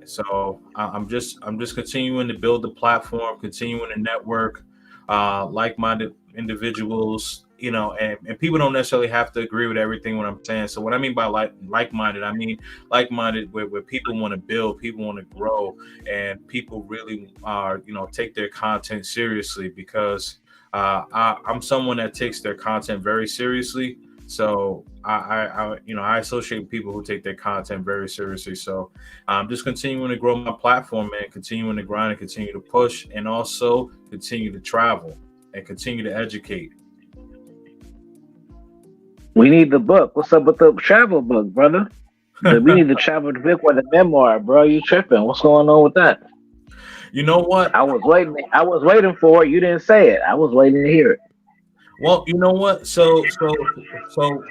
So I'm just continuing to build the platform, continuing to network, like-minded individuals, and people don't necessarily have to agree with everything what I'm saying. So what I mean by like-minded, I mean like-minded where people want to build, people want to grow, and people really are, take their content seriously, because I'm someone that takes their content very seriously. So I associate with people who take their content very seriously. So I'm just continuing to grow my platform, and continuing to grind and continue to push, and also continue to travel and continue to educate. We need the book. What's up with the travel book, brother? We need the travel book or the memoir, bro. You tripping? What's going on with that? You know what? I was waiting for it. You didn't say it. I was waiting to hear it. Well, you know what? So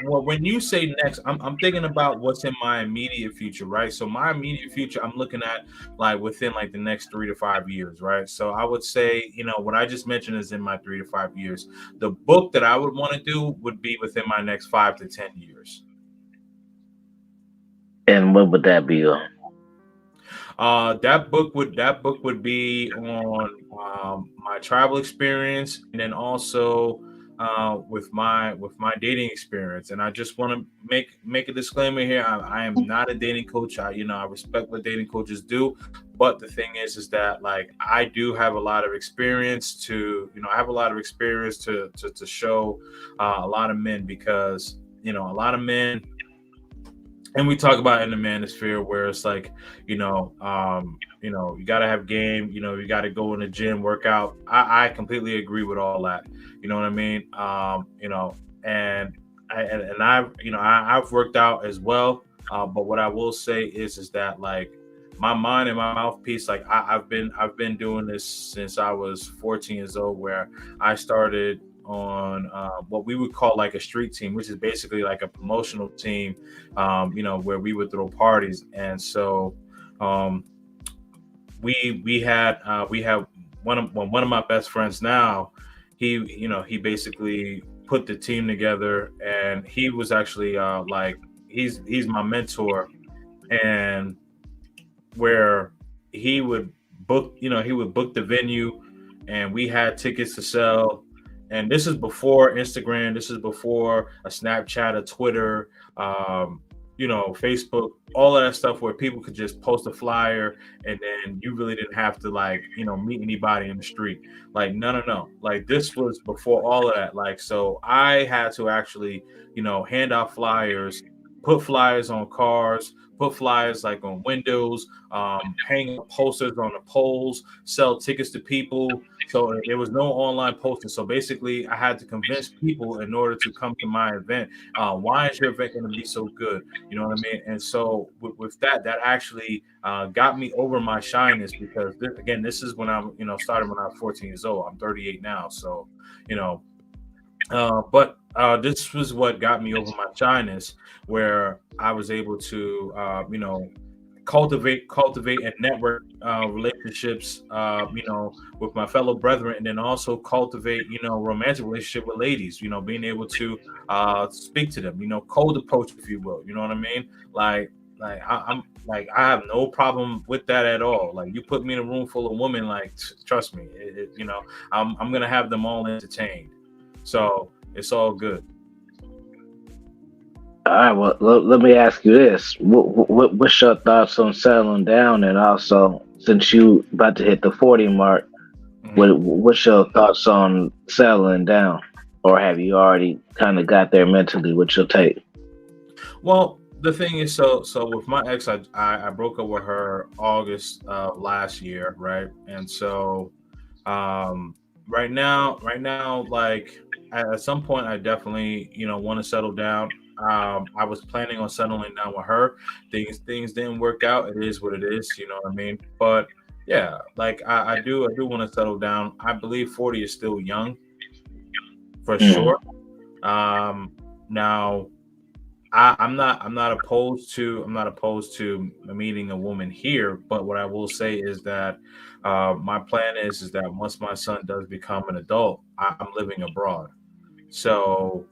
when you say next, I'm thinking about what's in my immediate future, right? So my immediate future, I'm looking at like within like the next 3 to 5 years, right? So I would say, what I just mentioned is in my 3 to 5 years. The book that I would want to do would be within my next 5 to 10 years. And what would that be on? That book would be on my travel experience, and then also with my dating experience. And I just want to make a disclaimer here. I am not a dating coach. I respect what dating coaches do, but the thing is that like I do have a lot of experience to show a lot of men, because a lot of men, and we talk about in the manosphere where it's like, you got to have game, you got to go in the gym, work out. I completely agree with all that. You know what I mean? And I've worked out as well. But what I will say is that like my mind and my mouthpiece, like I've been doing this since I was 14 years old, where I started on what we would call like a street team, which is basically like a promotional team, where we would throw parties. And so we had one of my best friends now. He basically put the team together, and he was actually like he's my mentor, and where he would book the venue, and we had tickets to sell. And this is before Instagram. This is before a Snapchat, a Twitter, Facebook, all of that stuff where people could just post a flyer, and then you really didn't have to meet anybody in the street. Like, no. Like, this was before all of that. Like, so I had to actually, hand out flyers, put flyers on cars, put flyers like on windows, hang up posters on the poles, sell tickets to people. So there was no online posting. So basically, I had to convince people in order to come to my event. Why is your event going to be so good? You know what I mean? And so with that actually got me over my shyness, because this is when I'm, started when I was 14 years old. I'm 38 now. So, but this was what got me over my shyness, where I was able to, cultivate and network relationships, with my fellow brethren, and then also cultivate, romantic relationship with ladies, being able to speak to them, cold approach, if you will, you know what I mean? I'm like, I have no problem with that at all. Like, you put me in a room full of women, like, trust me, I'm going to have them all entertained. So it's all good. All right, well, let me ask you this. What's your thoughts on settling down? And also, since you about to hit the 40 mark, what's your thoughts on settling down? Or have you already kind of got there mentally? What's your take? Well, the thing is, so with my ex, I broke up with her August last year, right? And so right now, like at some point, I definitely, want to settle down. I was planning on settling down with her. Things didn't work out. It is what it is, you know what I mean? But yeah, like I do want to settle down. I believe 40 is still young, for sure. Now I'm not opposed to meeting a woman here, but what I will say is that my plan is that once my son does become an adult, I'm living abroad. So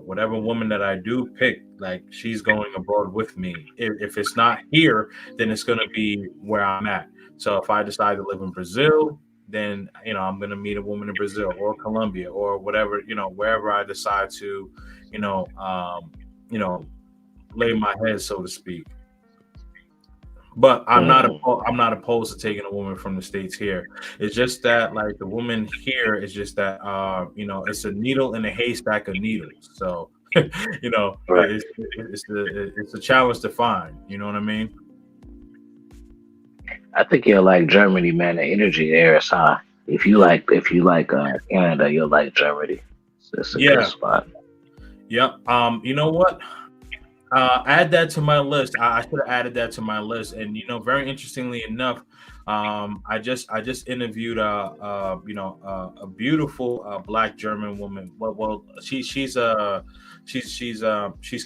whatever woman that I do pick, like, she's going abroad with me. If it's not here, then it's going to be where I'm at. So if I decide to live in Brazil, then I'm going to meet a woman in Brazil or Colombia or whatever, wherever I decide to, lay my head, so to speak. But I'm not opposed to taking a woman from the States here. It's just that, like, the woman here is just that it's a needle in a haystack of needles. So right. It's a challenge to find. You know what I mean? I think you'll like Germany, man. The energy there is high. If you like Canada, you'll like Germany. It's a good spot. Yep. You know what? Add that to my list. I should have added that to my list. And very interestingly enough, I just interviewed a beautiful Black German woman. Well, she's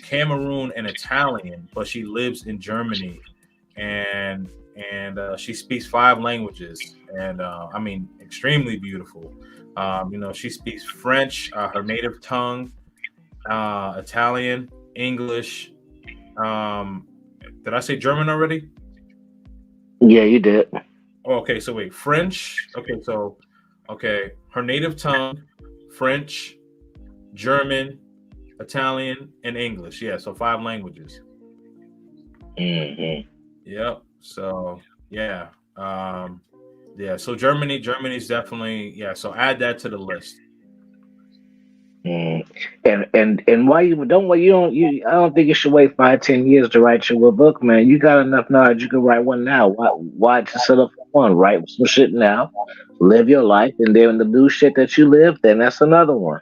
Cameroon and Italian, but she lives in Germany, and she speaks 5 languages, and I mean, extremely beautiful. She speaks French, her native tongue, Italian, English. Did I say German already? Yeah, you did. Oh, okay, so wait, French. Okay, her native tongue, French, German, Italian, and English. Yeah, so 5 languages. Mm-hmm. Yep. So yeah. Yeah. So Germany's definitely, yeah. So add that to the list. Mm. And why you don't wait? You don't. I don't think you should wait 5, 10 years to write your book, man. You got enough knowledge. You can write one now. Why to set up for one? Write some shit now. Live your life, and then the new shit that you live, then that's another one.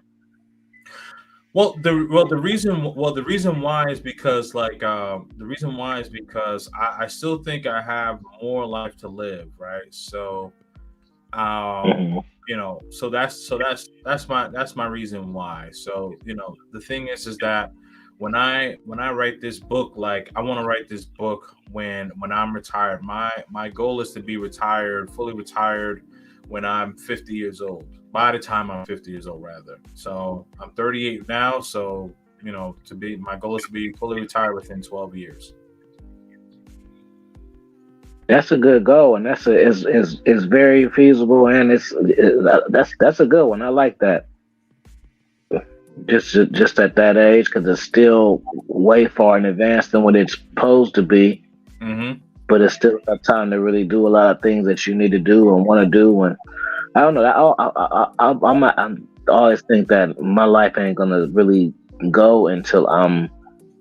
The reason why is because I still think I have more life to live, right? So Mhm. so that's my reason why. So the thing is that when I write this book, like I want to write this book when I'm retired. My goal is to be fully retired when I'm 50 years old. By the time I'm 50 years old, rather. So I'm 38 now, so my goal is to be fully retired within 12 years. That's a good goal, and is very feasible, and that's a good one. I like that. Just at that age, because it's still way far in advance than what it's supposed to be. Mm-hmm. But it's still enough time to really do a lot of things that you need to do and want to do. And I don't know. I always think that my life ain't gonna really go until I'm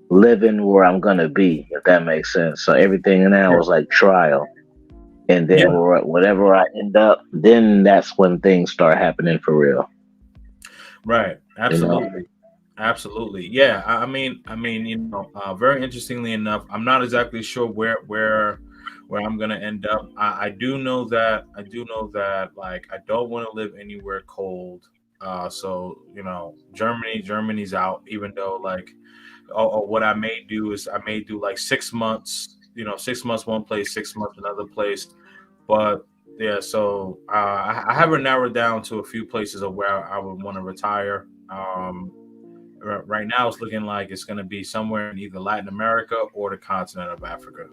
living where I'm gonna be, if that makes sense. So everything now is like trial, and then whatever I end up, then that's when things start happening for real. Right. Absolutely. You know? Absolutely. Yeah. I mean, very interestingly enough, I'm not exactly sure where I'm gonna end up. I do know that like I don't want to live anywhere cold. So Germany's out. Even though like, what I may do is I may do like 6 months. 6 months one place, 6 months another place. But yeah, so I have it narrowed down to a few places of where I would want to retire. Right now, it's looking like it's going to be somewhere in either Latin America or the continent of Africa.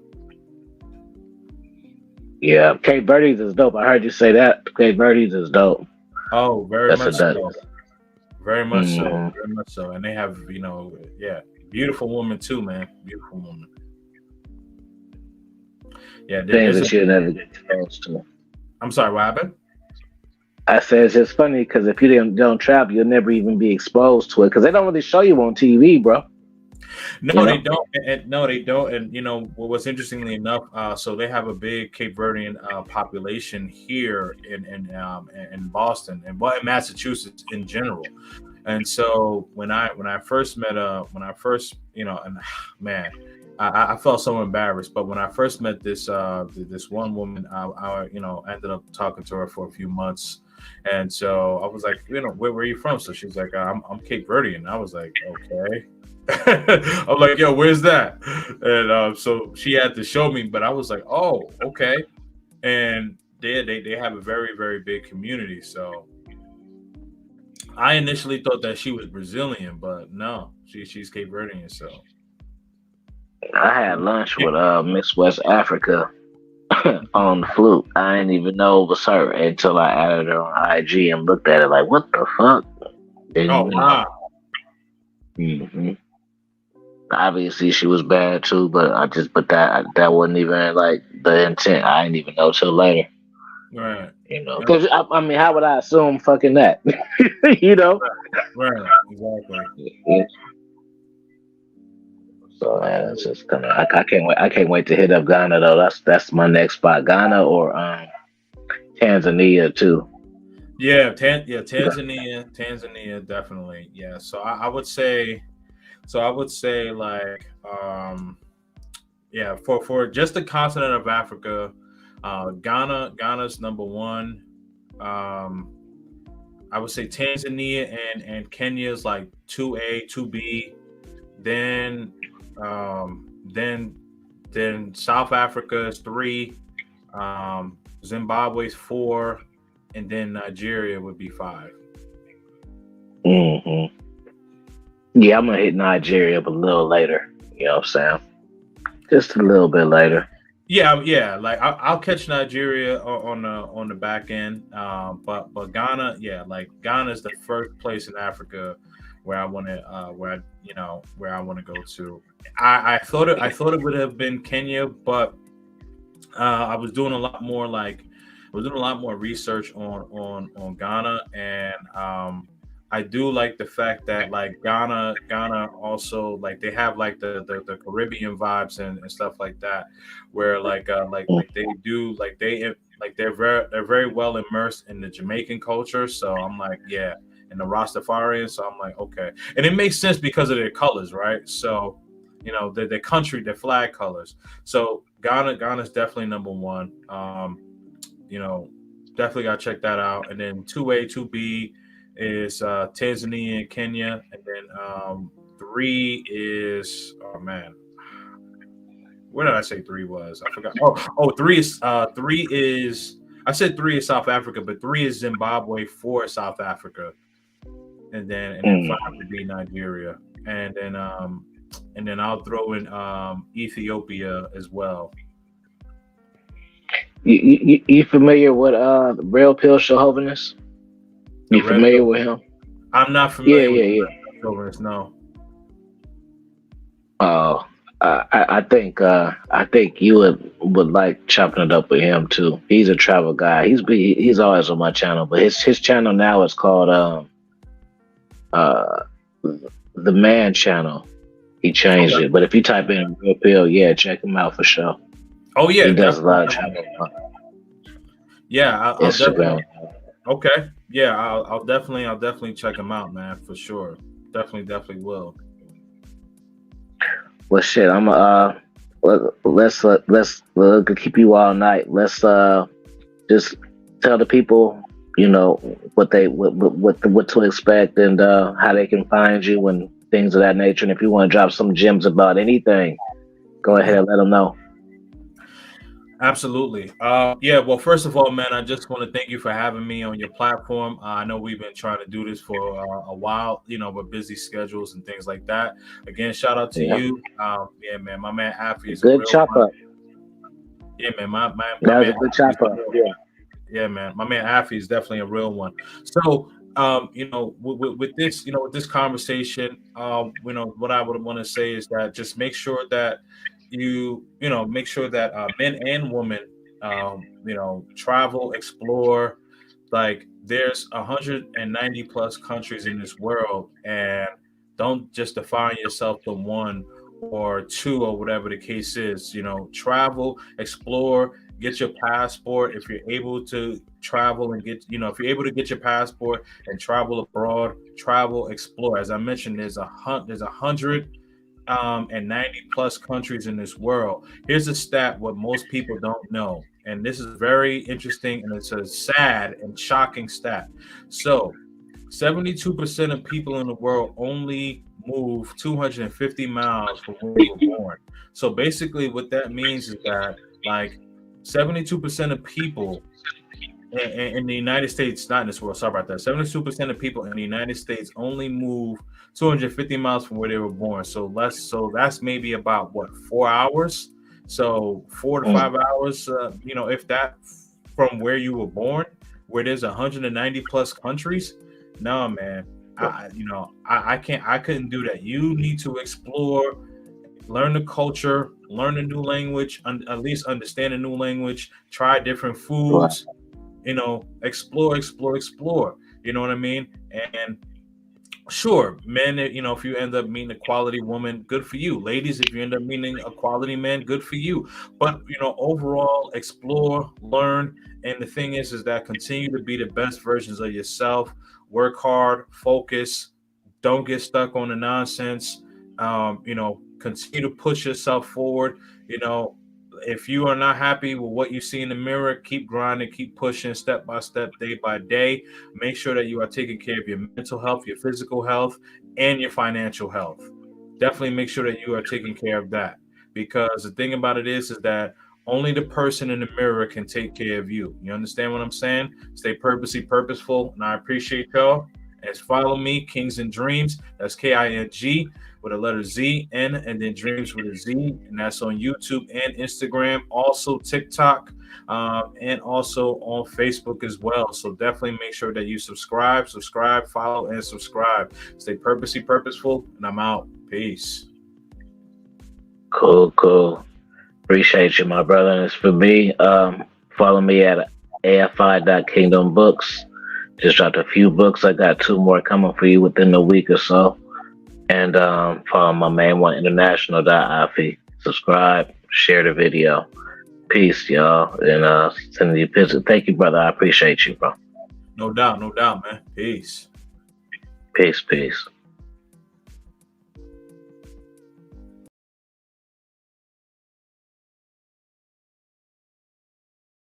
Yeah, Cape Verde's is dope. I heard you say that. Cape Verde's is dope. Oh, very much so. Very much so. Mhm. Very much so. And they have, beautiful woman too, man. Beautiful woman. Yeah, Things that you'll never get exposed to. I'm sorry, what happened? I said it's just funny because if you don't travel, you'll never even be exposed to it because they don't really show you on TV, bro. No, they don't. No, they don't. And what's interestingly enough, so they have a big Cape Verdean population here in Boston and in Massachusetts in general. And so when I first met and man, I felt so embarrassed. But when I first met this one woman, I ended up talking to her for a few months. And so I was like, where are you from? So she's like, I'm Cape Verdean. I was like, okay. I'm like, yo, where's that? And so she had to show me, but I was like, oh, okay. And they have a very, very big community. So I initially thought that she was Brazilian, but no, she's Cape Verdean. So I had lunch with Miss West Africa on the flute. I didn't even know it was her until I added her on IG and looked at it like, what the fuck? Oh wow. Mm-hmm. Obviously, she was bad too, but that wasn't even like the intent. I didn't even know till later. Right. Because I mean, how would I assume fucking that? Right. Exactly. Yeah. So man, it's just kind of I can't wait. I can't wait to hit up Ghana though. That's my next spot. Ghana or Tanzania too. Yeah, Tanzania definitely. Yeah. So I would say like for just the continent of Africa, Ghana's number one. I would say Tanzania and Kenya is like 2A, 2B. Then South Africa is 3, Zimbabwe's 4, and then Nigeria would be 5. Mm-hmm. Yeah, I'm gonna hit Nigeria up a little later. You know what I'm saying? Just a little bit later. Yeah. Like I'll catch Nigeria on the back end, but Ghana, yeah, like Ghana is the first place in Africa where I want to where I want to go to. I thought it would have been Kenya, but I was doing a lot more research on Ghana, and I do like the fact that like Ghana also like they have like the Caribbean vibes and stuff like that, where like they do like they're very well immersed in the Jamaican culture. So I'm like, yeah, and the Rastafarian. So I'm like, okay, and it makes sense because of their colors, right? So their country, their flag colors. So Ghana's definitely number one. Definitely got to check that out. And then 2A, 2B is Tanzania and Kenya. And then 3 is, oh man, where did I say 3 was? I forgot. Oh, 3 is I said 3 is South Africa, but 3 is Zimbabwe, 4 is South Africa, and then 5 would be Nigeria, and then I'll throw in Ethiopia as well. You familiar with Real Pill Chauvinist? You familiar with him? I'm not familiar with Chauvinist, no. Oh, I think you would like chopping it up with him too. He's a travel guy. He's always on my channel, but his channel now is called The Man Channel. He changed it, but if you type in Real Pill, yeah, check him out for sure. Oh yeah, he does a lot of travel. Yeah, I'll Instagram. Okay, yeah, I'll definitely check him out, man, for sure. Definitely will. Well, shit, I'm let's keep you all night. Let's just tell the people, what to expect and how they can find you and things of that nature. And if you want to drop some gems about anything, go ahead and let them know. Absolutely. Yeah, well, first of all, man, I just want to thank you for having me on your platform. I know we've been trying to do this for a while, with busy schedules and things like that. Again, shout out to you. Yeah, man, my man Affy is good chop up. Yeah, man, my that was man, a good chop up. Yeah, man, my man Affy is definitely a real one. So, with this conversation, what I would want to say is that just make sure that make sure that men and women, travel, explore. Like there's 190 plus countries in this world, and don't just define yourself to one or two or whatever the case is. Travel, explore, get your passport if you're able to travel and get, if you're able to get your passport and travel abroad, travel, explore. As I mentioned, there's 190 plus countries in this world. Here's a stat what most people don't know, and this is very interesting, and it's a sad and shocking stat. So 72% of people in the world only move 250 miles from where they were born. So basically what that means is that like 72% of people in the United States, not in this world, sorry about that. 72% of people in the United States only move 250 miles from where they were born. So that's maybe about 4 hours. So 4 to 5 hours, if that from where you were born, where there's 190 plus countries. No, man, I couldn't do that. You need to explore, learn the culture, learn a new language, at least understand a new language, try different foods. Explore. You know what I mean? And sure, men, if you end up meeting a quality woman, good for you. Ladies, if you end up meeting a quality man, good for you. But, overall, explore, learn. And the thing is that continue to be the best versions of yourself. Work hard, focus, don't get stuck on the nonsense. Continue to push yourself forward. If you are not happy with what you see in the mirror, keep grinding, keep pushing step by step, day by day. Make sure that you are taking care of your mental health, your physical health, and your financial health. Definitely make sure that you are taking care of that, because the thing about it is that only the person in the mirror can take care of you. You understand what I'm saying? Stay purposeful, and I appreciate y'all. And follow me, Kings and Dreams. That's KING with a letter Z, N, and then Dreams with a Z. And that's on YouTube and Instagram, also TikTok, and also on Facebook as well. So definitely make sure that you subscribe, follow, and subscribe. Stay purposeful, and I'm out. Peace. Cool. Appreciate you, my brother. And it's for me. Follow me at afi.kingdombooks. Just dropped a few books. I got 2 more coming for you within a week or so. And follow my main one, international.afi. Subscribe, share the video. Peace, y'all. And send you pictures. Thank you, brother. I appreciate you, bro. No doubt, man. Peace. Peace.